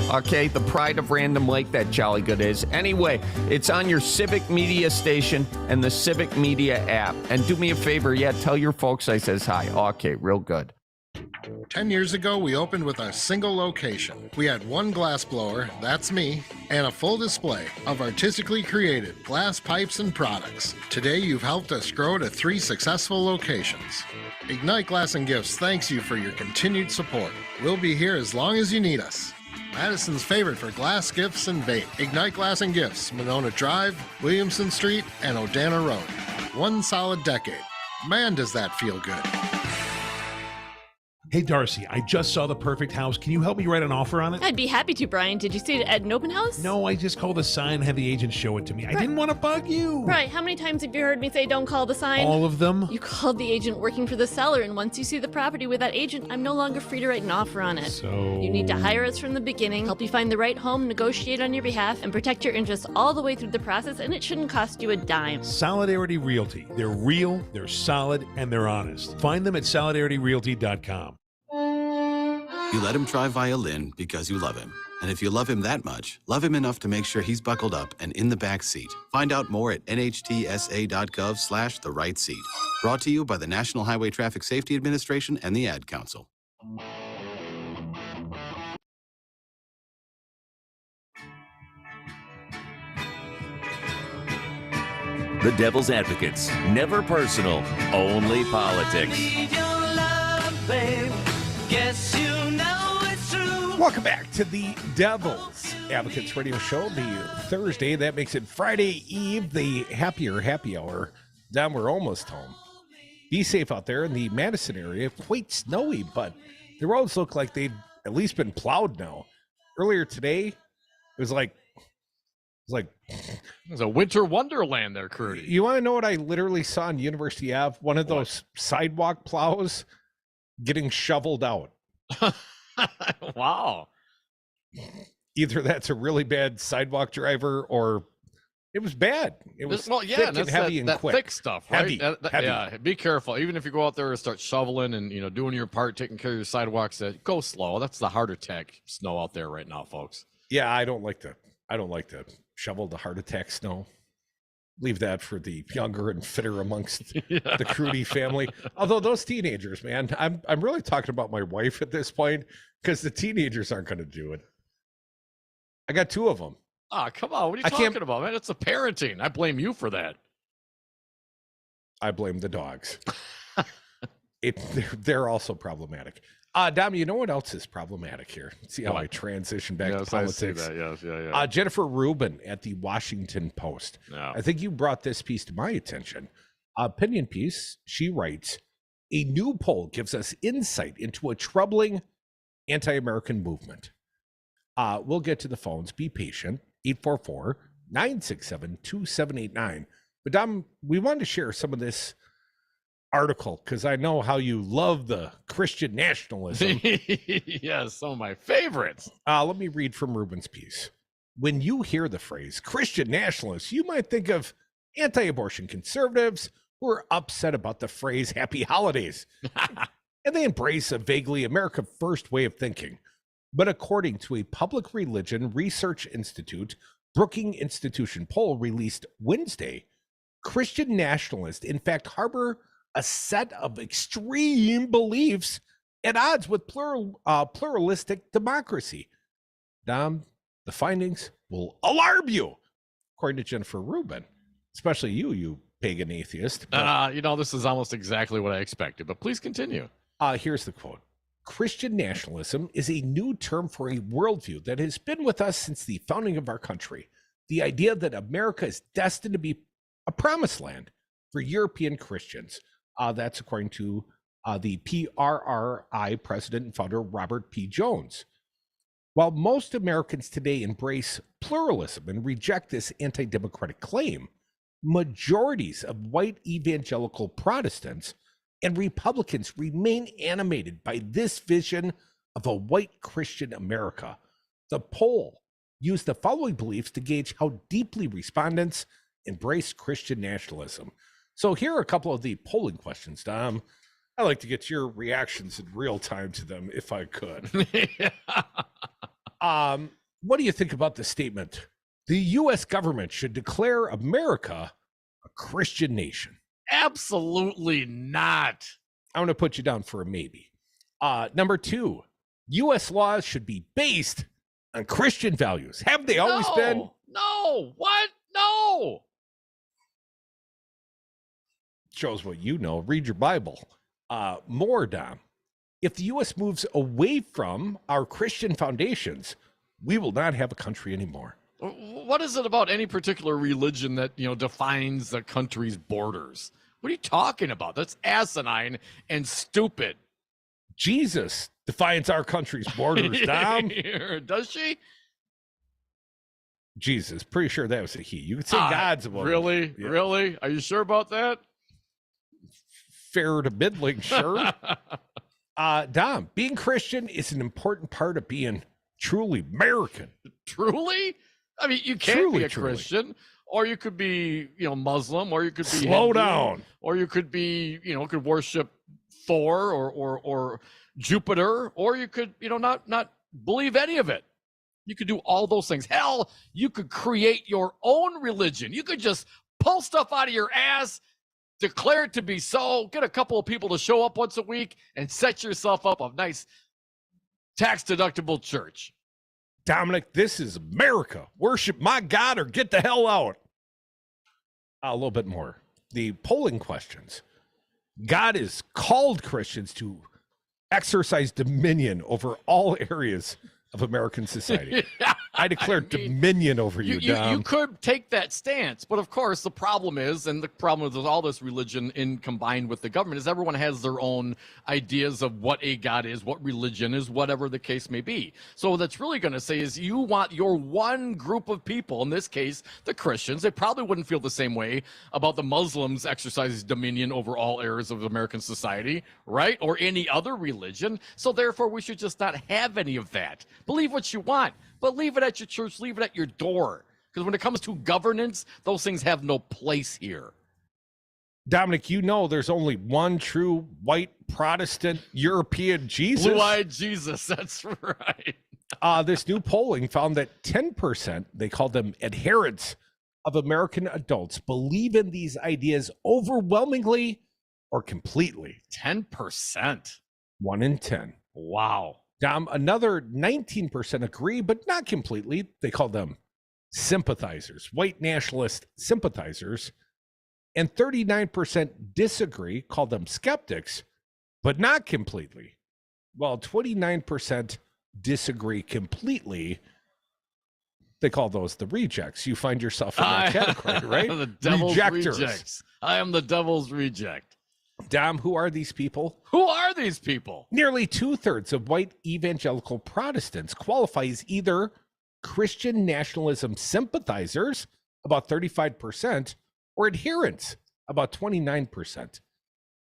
S20: Okay, the pride of Random Lake, that Jolly Good is. Anyway, it's on your Civic Media station and the Civic Media app. And do me a favor, tell your folks I says hi. Okay, real good.
S21: 10 years ago, we opened with a single location. We had one glass blower, that's me, and a full display of artistically created glass pipes and products. Today, you've helped us grow to 3 successful locations. Ignite Glass and Gifts thanks you for your continued support. We'll be here as long as you need us. Madison's favorite for glass gifts and bait. Ignite Glass and Gifts, Monona Drive, Williamson Street, and Odana Road. 1 solid decade. Man, does that feel good.
S22: Hey, Darcy, I just saw the perfect house. Can you help me write an offer on it?
S23: I'd be happy to, Brian. Did you see it at an open house?
S22: No, I just called the sign and had the agent show it to me. I didn't want to bug you.
S23: Right. How many times have you heard me say don't call the sign?
S22: All of them.
S23: You called the agent working for the seller, and once you see the property with that agent, I'm no longer free to write an offer on it.
S22: So...
S23: You need to hire us from the beginning, help you find the right home, negotiate on your behalf, and protect your interests all the way through the process, and it shouldn't cost you a dime.
S22: Solidarity Realty. They're real, they're solid, and they're honest. Find them at solidarityrealty.com.
S7: You let him try violin because you love him. And if you love him that much, love him enough to make sure he's buckled up and in the back seat. Find out more at nhtsa.gov/the right seat. Brought to you by the National Highway Traffic Safety Administration and the Ad Council.
S14: The Devil's Advocates. Never personal, only politics.
S3: Welcome back to the Devil's Advocates Radio Show, the Thursday. That makes it Friday Eve, the happy hour. Dom, we're almost home. Be safe out there in the Madison area. Quite snowy, but the roads look like they've at least been plowed now. Earlier today, it was like
S4: There's a winter wonderland there, Curdy.
S3: You want to know what I literally saw on University Ave? One of those sidewalk plows getting shoveled out.
S4: Wow.
S3: Either that's a really bad sidewalk driver or it was bad. It was thick and heavy and quick.
S4: Thick stuff, right?
S3: Heavy.
S4: Yeah, be careful. Even if you go out there and start shoveling and doing your part, taking care of your sidewalks, go slow. That's the heart attack snow out there right now, folks.
S3: Yeah, I don't like to shovel the heart attack snow. Leave that for the younger and fitter amongst the Crudy family. Although those teenagers, man, I'm really talking about my wife at this point because the teenagers aren't going to do it. I got 2 of them.
S4: Ah, come on. What are you talking about, man? It's the parenting. I blame you for that.
S3: I blame the dogs. They're also problematic. Dom, you know what else is problematic here? See how I transition back to politics?
S4: I see that. Yes.
S3: Jennifer Rubin at the Washington Post.
S4: Yeah.
S3: I think you brought this piece to my attention. Opinion piece. She writes, a new poll gives us insight into a troubling anti-American movement. We'll get to the phones. Be patient. 844-967-2789. But Dom, we wanted to share some of this article because I know how you love the Christian nationalism.
S4: Yes, some of my favorites.
S3: Let me read from Ruben's piece. When you hear the phrase Christian nationalists, you might think of anti-abortion conservatives who are upset about the phrase happy holidays. And they embrace a vaguely America First way of thinking. But according to a Public Religion Research Institute Brookings Institution poll released Wednesday, Christian nationalists, in fact, harbor a set of extreme beliefs at odds with pluralistic democracy. Dom, the findings will alarm you, according to Jennifer Rubin, especially you pagan atheist.
S4: This is almost exactly what I expected, but please continue.
S3: Here's the quote. Christian nationalism is a new term for a worldview that has been with us since the founding of our country. The idea that America is destined to be a promised land for European Christians. That's according to the PRRI president and founder, Robert P. Jones. While most Americans today embrace pluralism and reject this anti-democratic claim, majorities of white evangelical Protestants and Republicans remain animated by this vision of a white Christian America. The poll used the following beliefs to gauge how deeply respondents embrace Christian nationalism. So here are a couple of the polling questions, Dom. I like to get your reactions in real time to them if I could. What do you think about the statement? The U.S. government should declare America a Christian nation.
S4: Absolutely not.
S3: I'm going to put you down for a maybe. Number 2, U.S. laws should be based on Christian values. Have they always been?
S4: No. What? No.
S3: Shows what you know. Read your Bible. More, Dom. If the U.S. moves away from our Christian foundations, we will not have a country anymore.
S4: What is it about any particular religion that, defines the country's borders? What are you talking about? That's asinine and stupid.
S3: Jesus defines our country's borders, Dom.
S4: Does she?
S3: Jesus, pretty sure that was a he. You could say God's about
S4: really?
S3: it. Yeah.
S4: Really? Are you sure about that?
S3: Fair to middling, sure. Dom, being Christian is an important part of being truly American.
S4: Truly? I mean, you can't be a Christian, or you could be, Muslim, or you could be
S3: Slow
S4: Hindu,
S3: down.
S4: or you could be, could worship Thor or Jupiter, or you could, not believe any of it. You could do all those things. Hell, you could create your own religion. You could just pull stuff out of your ass, declare it to be so, get a couple of people to show up once a week, and set yourself up a nice tax-deductible church.
S3: Dominic, this is America. Worship my God or get the hell out. A little bit more. The polling questions. God has called Christians to exercise dominion over all areas of American society. I declare dominion over you, Dom.
S4: You could take that stance, but of course the problem is, and the problem with all this religion combined with the government, is everyone has their own ideas of what a God is, what religion is, whatever the case may be. So what that's really going to say is you want your one group of people, in this case, the Christians. They probably wouldn't feel the same way about the Muslims exercising dominion over all areas of American society, right? Or any other religion. So therefore we should just not have any of that. Believe what you want, but leave it at your church, leave it at your door. Because when it comes to governance, those things have no place here.
S3: Dominic, there's only one true white Protestant European Jesus.
S4: Blue-eyed Jesus, that's right.
S3: This new polling found that 10%, they call them adherents of American adults, believe in these ideas overwhelmingly or completely.
S4: 10%?
S3: 1 in 10.
S4: Wow.
S3: Dom, another 19% agree, but not completely. They call them sympathizers, white nationalist sympathizers. And 39% disagree, call them skeptics, but not completely. While 29% disagree completely, they call those the rejects. You find yourself in that category, right?
S4: The devil's
S3: Rejectors.
S4: rejects. I am the devil's reject.
S3: Dom, who are these people?
S4: Who are these people?
S3: Nearly 2/3 of white evangelical Protestants qualify as either Christian nationalism sympathizers, about 35%, or adherents, about 29%.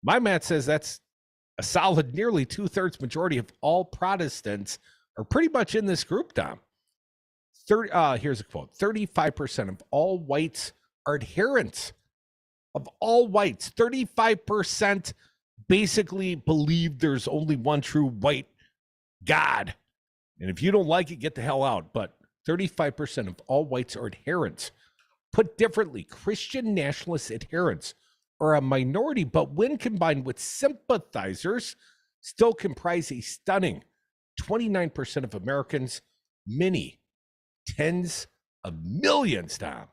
S3: My math says that's a solid nearly 2/3 majority of all Protestants are pretty much in this group, Dom. Here's a quote. 35% of all whites are adherents. Of all whites, 35% basically believe there's only one true white God. And if you don't like it, get the hell out. But 35% of all whites are adherents. Put differently, Christian nationalist adherents are a minority, but when combined with sympathizers, still comprise a stunning 29% of Americans, many tens of millions, Tom.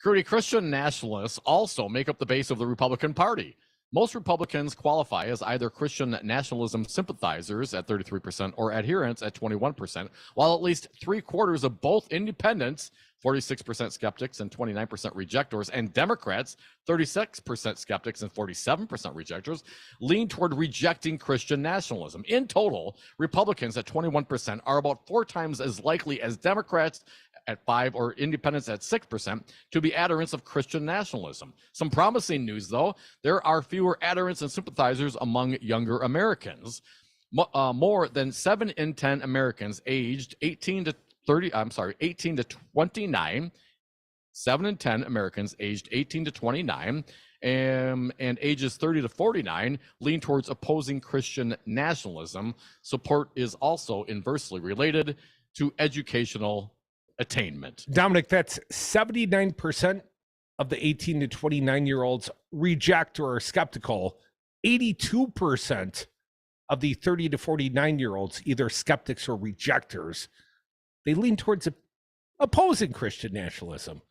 S4: Crudy, Christian nationalists also make up the base of the Republican Party. Most Republicans qualify as either Christian nationalism sympathizers at 33% or adherents at 21%, while at least 3/4 of both independents, 46% skeptics and 29% rejectors, and Democrats, 36% skeptics and 47% rejectors, lean toward rejecting Christian nationalism. In total, Republicans at 21% are about 4 times as likely as Democrats at 5% or independents at 6% to be adherents of Christian nationalism. Some promising news, though. There are fewer adherents and sympathizers among younger Americans. More than 7 in 10 Americans aged 18 to 29, 7 in 10 Americans aged 18 to 29 and ages 30 to 49 lean towards opposing Christian nationalism. Support is also inversely related to educational attainment.
S3: Dominic, that's 79% of the 18 to 29-year-olds reject or are skeptical. 82% of the 30 to 49-year-olds, either skeptics or rejectors, they lean towards opposing Christian nationalism.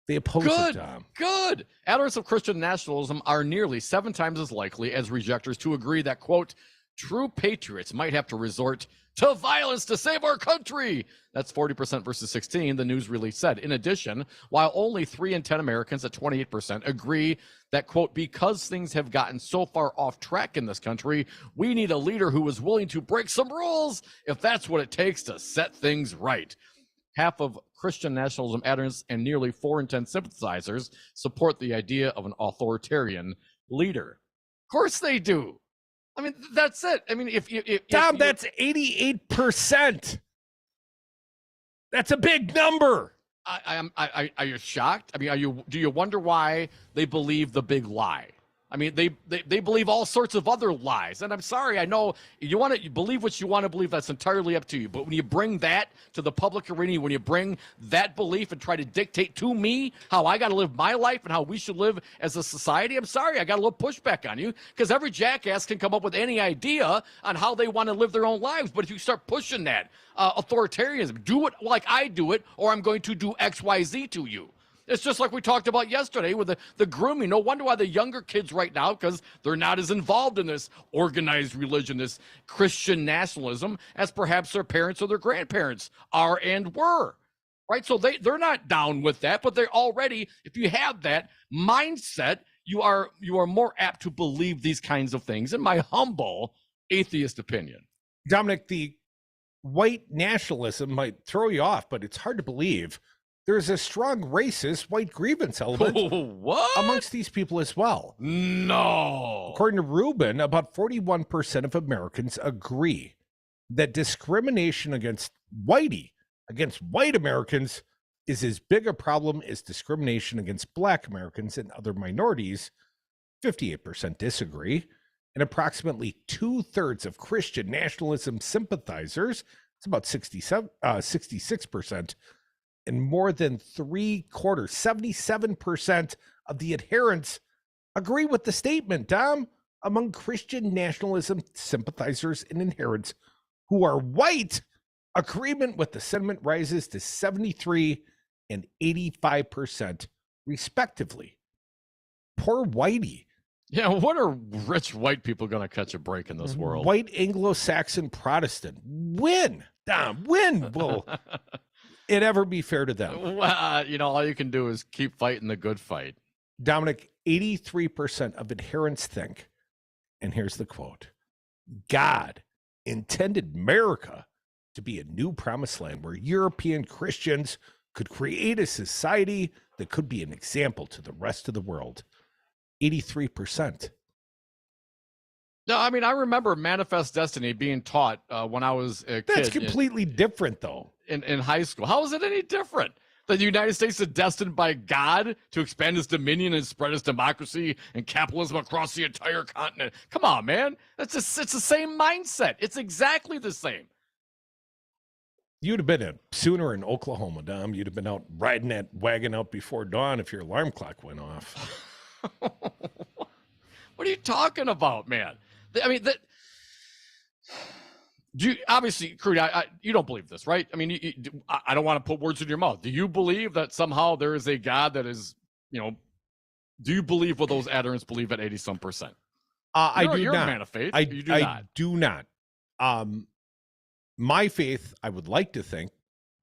S3: They oppose it, Tom.
S4: Good. Adherents of Christian nationalism are nearly 7 times as likely as rejectors to agree that, quote, true patriots might have to resort to violence to save our country. That's 40% versus 16%, the news release said. In addition, while only 3 in 10 Americans at 28% agree that, quote, because things have gotten so far off track in this country, we need a leader who is willing to break some rules if that's what it takes to set things right. Half of Christian nationalism adherents and nearly 4 in 10 sympathizers support the idea of an authoritarian leader. Of course they do. I mean, that's it. I mean, if
S3: Tom, that's 88%. That's a big number.
S4: Are you shocked? I mean, do you wonder why they believe the big lie? I mean, they believe all sorts of other lies. And I'm sorry, I know you want to believe what you want to believe. That's entirely up to you. But when you bring that to the public arena, when you bring that belief and try to dictate to me how I got to live my life and how we should live as a society, I'm sorry, I got a little pushback on you, because every jackass can come up with any idea on how they want to live their own lives. But if you start pushing that authoritarianism, do it like I do it, or I'm going to do X, Y, Z to you. It's just like we talked about yesterday with the grooming. No wonder why the younger kids right now, because they're not as involved in this organized religion, this Christian nationalism, as perhaps their parents or their grandparents are and were. Right? So they're not down with that, but they're already, if you have that mindset, you are more apt to believe these kinds of things, in my humble atheist opinion.
S3: Dominic, the white nationalism might throw you off, but it's hard to believe there's a strong racist white grievance element amongst these people as well.
S4: No.
S3: According to Rubin, about 41% of Americans agree that discrimination against white Americans is as big a problem as discrimination against Black Americans and other minorities. 58% disagree, and approximately 2/3 of Christian nationalism sympathizers, it's about 66%, and more than 3/4, 77% of the adherents agree with the statement, Dom. Among Christian nationalism sympathizers and adherents who are white, agreement with the sentiment rises to 73% and 85%, respectively. Poor whitey.
S4: Yeah, what are rich white people going to catch a break in this world?
S3: White Anglo-Saxon Protestant. When, Dom, when will it ever be fair to them?
S4: Well, all you can do is keep fighting the good fight.
S3: Dominic, 83% of adherents think, and here's the quote, God intended America to be a new promised land where European Christians could create a society that could be an example to the rest of the world. 83%.
S4: No, I mean, I remember Manifest Destiny being taught when I was a kid.
S3: That's completely different, though.
S4: In high school. How is it any different? The United States is destined by God to expand its dominion and spread its democracy and capitalism across the entire continent. Come on, man. It's the same mindset. It's exactly the same.
S3: You'd have been sooner in Oklahoma, Dom. You'd have been out riding that wagon out before dawn if your alarm clock went off.
S4: What are you talking about, man? I mean, do you, obviously, Creed, you don't believe this, right? I mean, I don't want to put words in your mouth. Do you believe that somehow there is a God that is, do you believe what those adherents believe at 80-some%?
S3: I do
S4: you're
S3: not.
S4: A man of faith.
S3: I
S4: do not.
S3: My faith, I would like to think,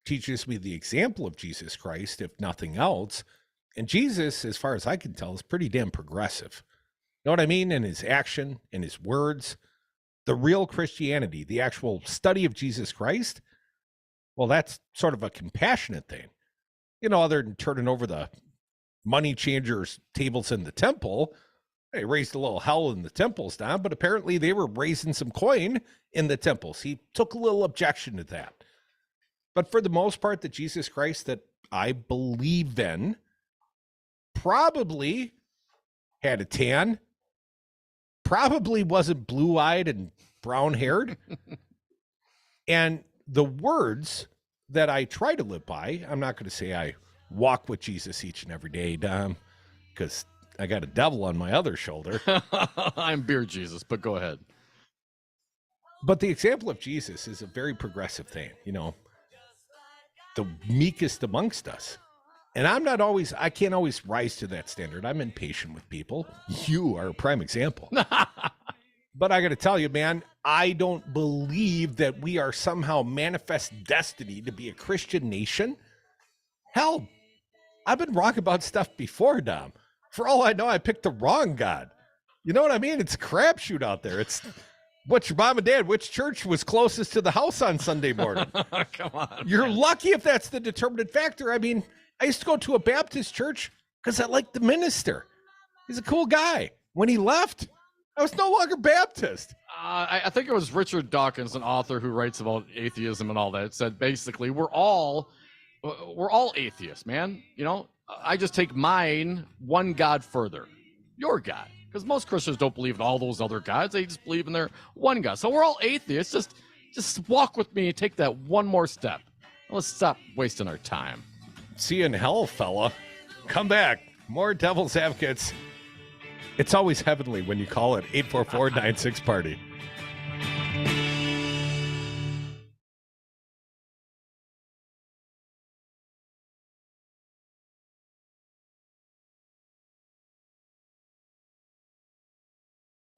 S3: teaches me the example of Jesus Christ, if nothing else. And Jesus, as far as I can tell, is pretty damn progressive. You know what I mean? In his action, in his words, the real Christianity, the actual study of Jesus Christ, well, that's sort of a compassionate thing. Other than turning over the money changers' tables in the temple, they raised a little hell in the temples, Don, but apparently they were raising some coin in the temples. He took a little objection to that. But for the most part, the Jesus Christ that I believe in probably had a tan, probably wasn't blue-eyed and brown-haired. And the words that I try to live by, I'm not going to say I walk with Jesus each and every day, Dom, because I got a devil on my other shoulder.
S4: I'm beer Jesus, but go ahead.
S3: But the example of Jesus is a very progressive thing, the meekest amongst us. And I can't always rise to that standard. I'm impatient with people. You are a prime example. But I got to tell you, man, I don't believe that we are somehow manifest destiny to be a Christian nation. Hell, I've been wrong about stuff before, Dom. For all I know, I picked the wrong God. You know what I mean? It's a crapshoot out there. It's what's your mom and dad? Which church was closest to the house on Sunday morning?
S4: Come on.
S3: You're lucky if that's the determinant factor. I mean, I used to go to a Baptist church because I liked the minister. He's a cool guy. When he left, I was no longer Baptist.
S4: I think it was Richard Dawkins, an author who writes about atheism and all that, said basically we're all atheists, man. I just take mine one God further, your God, because most Christians don't believe in all those other gods. They just believe in their one God. So we're all atheists. Just walk with me and take that one more step. Let's stop wasting our time.
S3: See you in hell, fella. Come back. More Devil's Advocates. It's always heavenly when you call it 844-96-PARTY.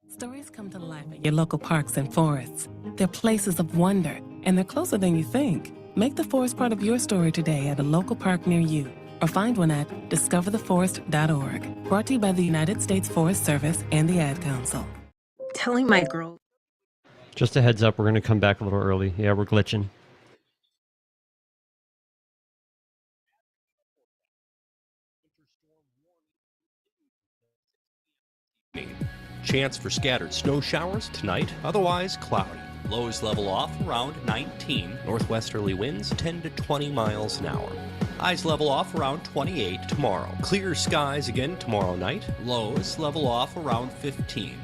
S1: Stories come to life at your local parks and forests. They're places of wonder, and they're closer than you think. Make the forest part of your story today at a local park near you, or find one at discovertheforest.org. Brought to you by the United States Forest Service and the Ad Council.
S2: Telling my girl.
S17: Just a heads up, we're going to come back a little early. Yeah, we're glitching.
S10: Chance for scattered snow showers tonight, otherwise cloudy. Lows level off around 19. Northwesterly winds 10 to 20 miles an hour. Highs level off around 28 tomorrow. Clear skies again tomorrow night. Lows level off around 15.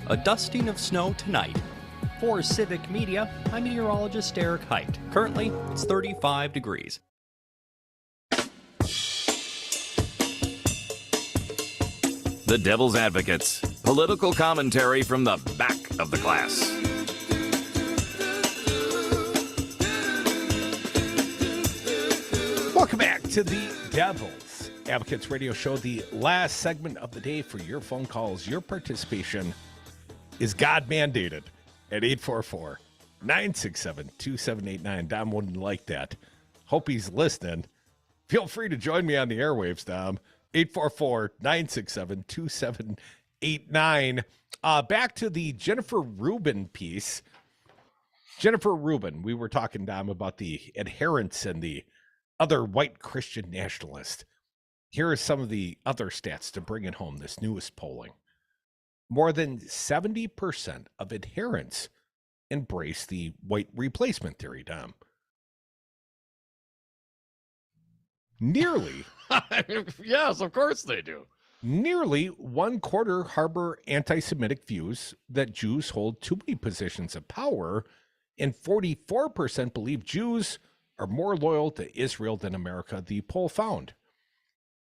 S10: A dusting of snow tonight. For Civic Media, I'm meteorologist Eric Height. Currently, it's 35 degrees.
S12: The Devil's Advocates. Political commentary from the back of the class.
S3: Welcome back to the Devil's Advocates Radio Show, the last segment of the day for your phone calls. Your participation is God mandated at 844-967-2789. Dom wouldn't like that. Hope he's listening. Feel free to join me on the airwaves, Dom. 844-967-2789. Back to the Jennifer Rubin piece. Jennifer Rubin, we were talking, Dom, about the adherents and the other white Christian nationalists. Here are some of the other stats to bring it home, this newest polling. More than 70% of adherents embrace the white replacement theory, Dom. Nearly.
S4: Yes, of course they do.
S3: Nearly 1/4 harbor anti-Semitic views that Jews hold too many positions of power, and 44% believe Jews are more loyal to Israel than America, the poll found.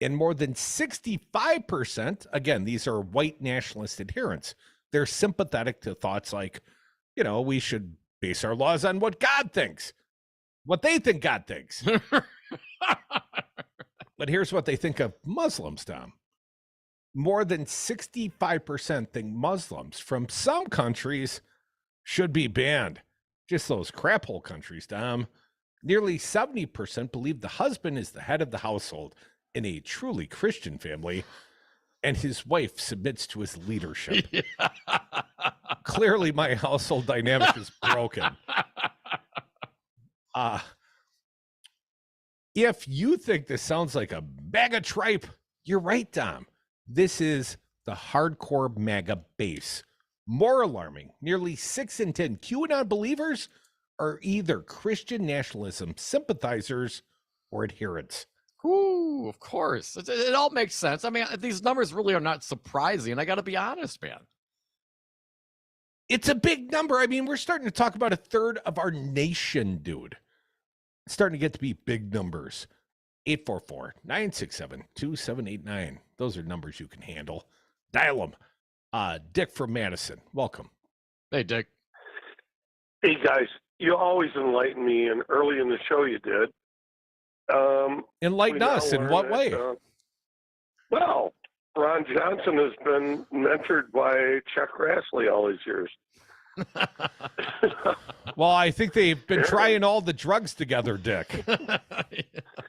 S3: And more than 65%, again, these are white nationalist adherents, they're sympathetic to thoughts like, we should base our laws on what God thinks, what they think God thinks. But here's what they think of Muslims, Tom. More than 65% think Muslims from some countries should be banned. Just those crap hole countries, Dom. Nearly 70% believe the husband is the head of the household in a truly Christian family, and his wife submits to his leadership. Clearly, my household dynamic is broken. If you think this sounds like a MAGA tripe, you're right, Dom. This is the hardcore MAGA base. More alarming, nearly 6 in 10 QAnon believers are either Christian nationalism sympathizers or adherents.
S4: Ooh, of course. It all makes sense. I mean, these numbers really are not surprising. I got to be honest, man.
S3: It's a big number. I mean, we're starting to talk about 1/3 of our nation, dude. It's starting to get to be big numbers. 844-967-2789. Those are numbers you can handle. Dial them. Dick from Madison, welcome.
S4: Hey, Dick.
S5: Hey, guys. You always enlighten me, and early in the show you did.
S3: Enlighten us in what way?
S5: Well, Ron Johnson has been mentored by Chuck Grassley all these years.
S3: Well, I think they've been trying all the drugs together, Dick.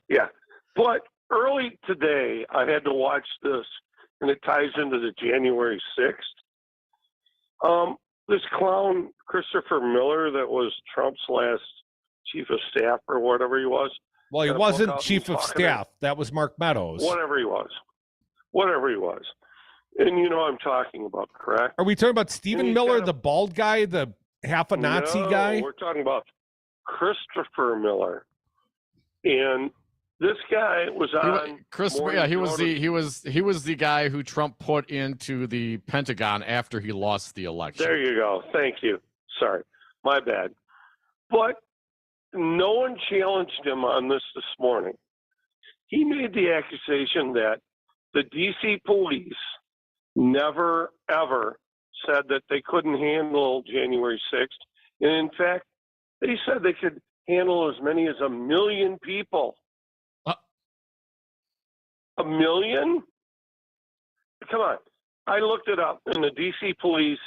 S5: Yeah. But early today, I had to watch this, and it ties into the January 6th. This clown, Christopher Miller, that was Trump's last chief of staff or whatever he was.
S3: Well, he wasn't chief of staff. That was Mark Meadows.
S5: Whatever he was. And you know what I'm talking about, correct?
S3: Are we talking about Stephen Miller, the bald guy, the half a Nazi guy?
S5: We're talking about Christopher Miller. And this guy was on
S4: he was the guy who Trump put into the Pentagon after he lost the election.
S5: There you go. Thank you. Sorry. My bad. But no one challenged him on this morning. He made the accusation that the D.C. police never, ever said that they couldn't handle January 6th. And in fact, they said they could handle as many as 1 million people. 1 million? Come on. I looked it up, and the D.C. police,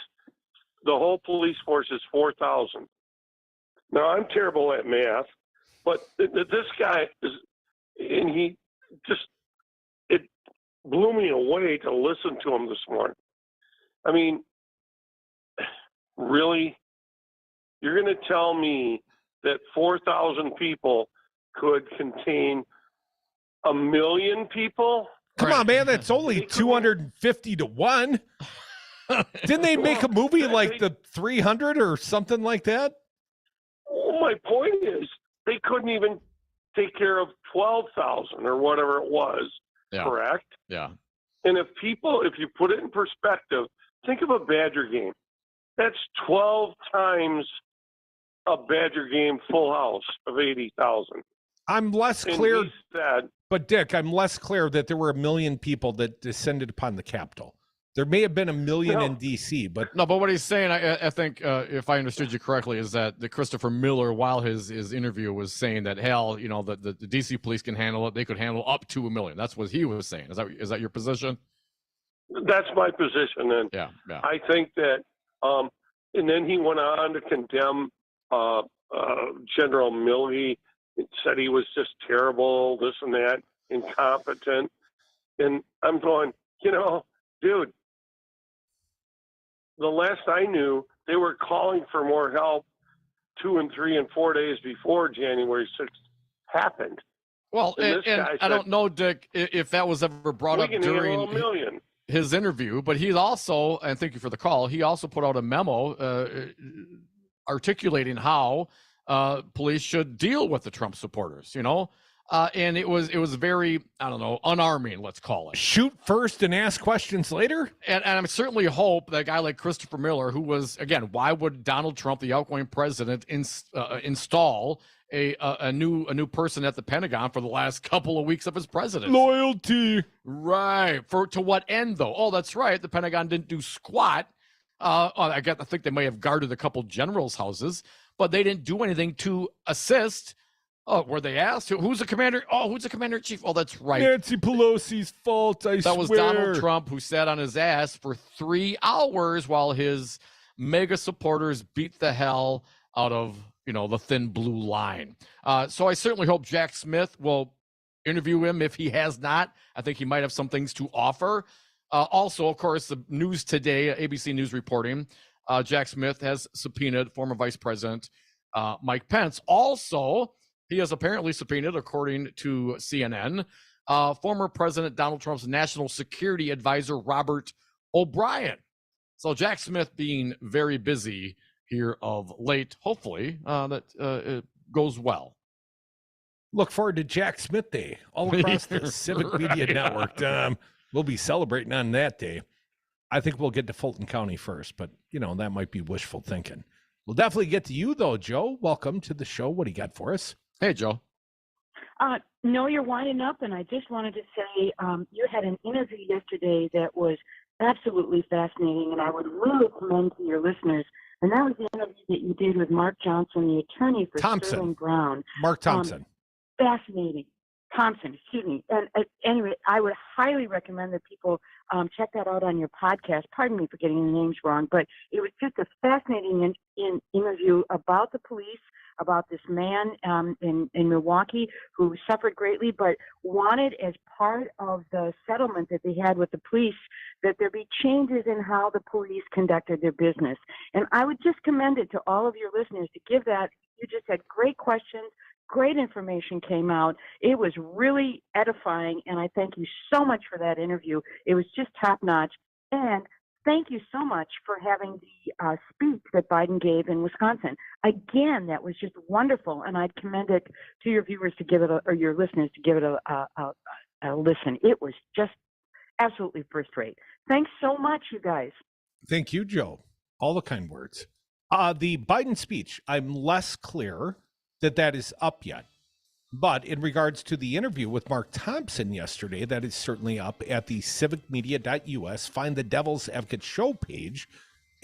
S5: the whole police force is 4,000. Now, I'm terrible at math, but this guy is, and he just, it blew me away to listen to him this morning. I mean, really? You're going to tell me that 4,000 people could contain 1 million people?
S3: Come on, man, that's only 250 to 1. Didn't they make a movie like the 300 or something like that?
S5: Well, my point is, they couldn't even take care of 12,000 or whatever it was, correct?
S4: Yeah.
S5: And if you put it in perspective, think of a Badger game. That's 12 times a Badger game full house of 80,000.
S3: I'm less clear,
S5: said,
S3: but Dick, I'm less clear that there were 1 million people that descended upon the Capitol. There may have been 1 million in D.C., but
S4: no. But what he's saying, I think, if I understood you correctly, is that the Christopher Miller, while his interview was saying that hell, the D.C. police can handle it, they could handle up to 1 million. That's what he was saying. Is that your position?
S5: That's my position, and
S4: yeah.
S5: I think that. And then he went on to condemn General Milley. Said he was just terrible, this and that, incompetent. And I'm going, dude, the last I knew, they were calling for more help 2 and 3 and 4 days before January 6th happened.
S4: Well, and
S5: guy
S4: I don't know, Dick, if that was ever brought up during his interview, but he's also, and thank you for the call, he also put out a memo articulating how police should deal with the Trump supporters, and it was very, I don't know, unarming, let's call it.
S3: Shoot first and ask questions later?
S4: And I certainly hope that a guy like Christopher Miller, who was, again, why would Donald Trump, the outgoing president, install a new person at the Pentagon for the last couple of weeks of his presidency?
S3: Loyalty.
S4: Right. To what end, though? Oh, that's right. The Pentagon didn't do squat. I think they may have guarded a couple generals' houses, but they didn't do anything to assist. Oh, were they asked? Who's the commander? Oh, who's the commander-in-chief? Oh, that's right.
S3: Nancy Pelosi's fault, I swear.
S4: That was Donald Trump, who sat on his ass for 3 hours while his mega supporters beat the hell out of, the thin blue line. So I certainly hope Jack Smith will interview him if he has not. I think he might have some things to offer. Also, of course, the news today, ABC News reporting, Jack Smith has subpoenaed former Vice President Mike Pence. Also, he has apparently subpoenaed, according to CNN, former President Donald Trump's national security advisor, Robert O'Brien. So Jack Smith being very busy here of late. Hopefully that it goes well.
S3: Look forward to Jack Smith Day all across the Civic Media Network. We'll be celebrating on that day. I think we'll get to Fulton County first, but, that might be wishful thinking. We'll definitely get to you, though, Joe. Welcome to the show. What do you got for us?
S4: Hey, Joe.
S6: No, you're winding up, and I just wanted to say you had an interview yesterday that was absolutely fascinating, and I would really commend to your listeners. And that was the interview that you did with Mark Johnson, the attorney for Sterling Brown.
S3: Mark Thompson.
S6: Fascinating. Thompson, excuse me. And anyway, I would highly recommend that people check that out on your podcast. Pardon me for getting the names wrong, but it was just a fascinating interview about the police, about this man in Milwaukee who suffered greatly, but wanted, as part of the settlement that they had with the police, that there be changes in how the police conducted their business. And I would just commend it to all of your listeners to give that. You just had great questions. Great information came out. It was really edifying, and I thank you so much for that interview. It was just top-notch. And thank you so much for having the speech that Biden gave in Wisconsin. Again, that was just wonderful, and I'd commend it to your viewers to give it, or your listeners to give it a listen. It was just absolutely first-rate. Thanks so much, you guys.
S3: Thank you, Joe. All the kind words. The Biden speech, I'm less clear that is up yet. But in regards to the interview with Mark Thompson yesterday, that is certainly up at the civicmedia.us. Find the Devil's Advocate show page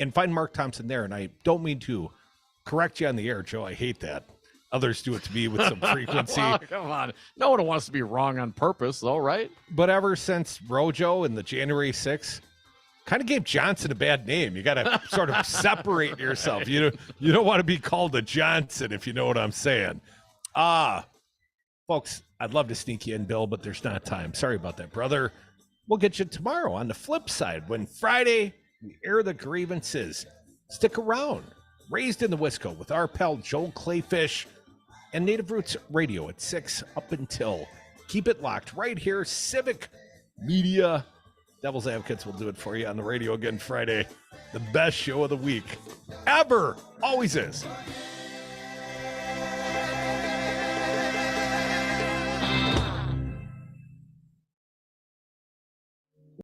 S3: and find Mark Thompson there. And I don't mean to correct you on the air, Joe. I hate that. Others do it to me with some frequency.
S4: Well, come on. No one wants to be wrong on purpose, though, right?
S3: But ever since Rojo and the January 6th, kind of gave Johnson a bad name. You got to sort of separate yourself. You don't want to be called a Johnson, if you know what I'm saying. Folks, I'd love to sneak you in, Bill, but there's not time. Sorry about that, brother. We'll get you tomorrow on the flip side when Friday we air the grievances. Stick around. Raised in the Wisco with our pal Joel Clayfish and Native Roots Radio at 6 up until. Keep it locked right here. Civic Media. Devil's Advocates will do it for you on the radio again Friday. The best show of the week ever. Always is.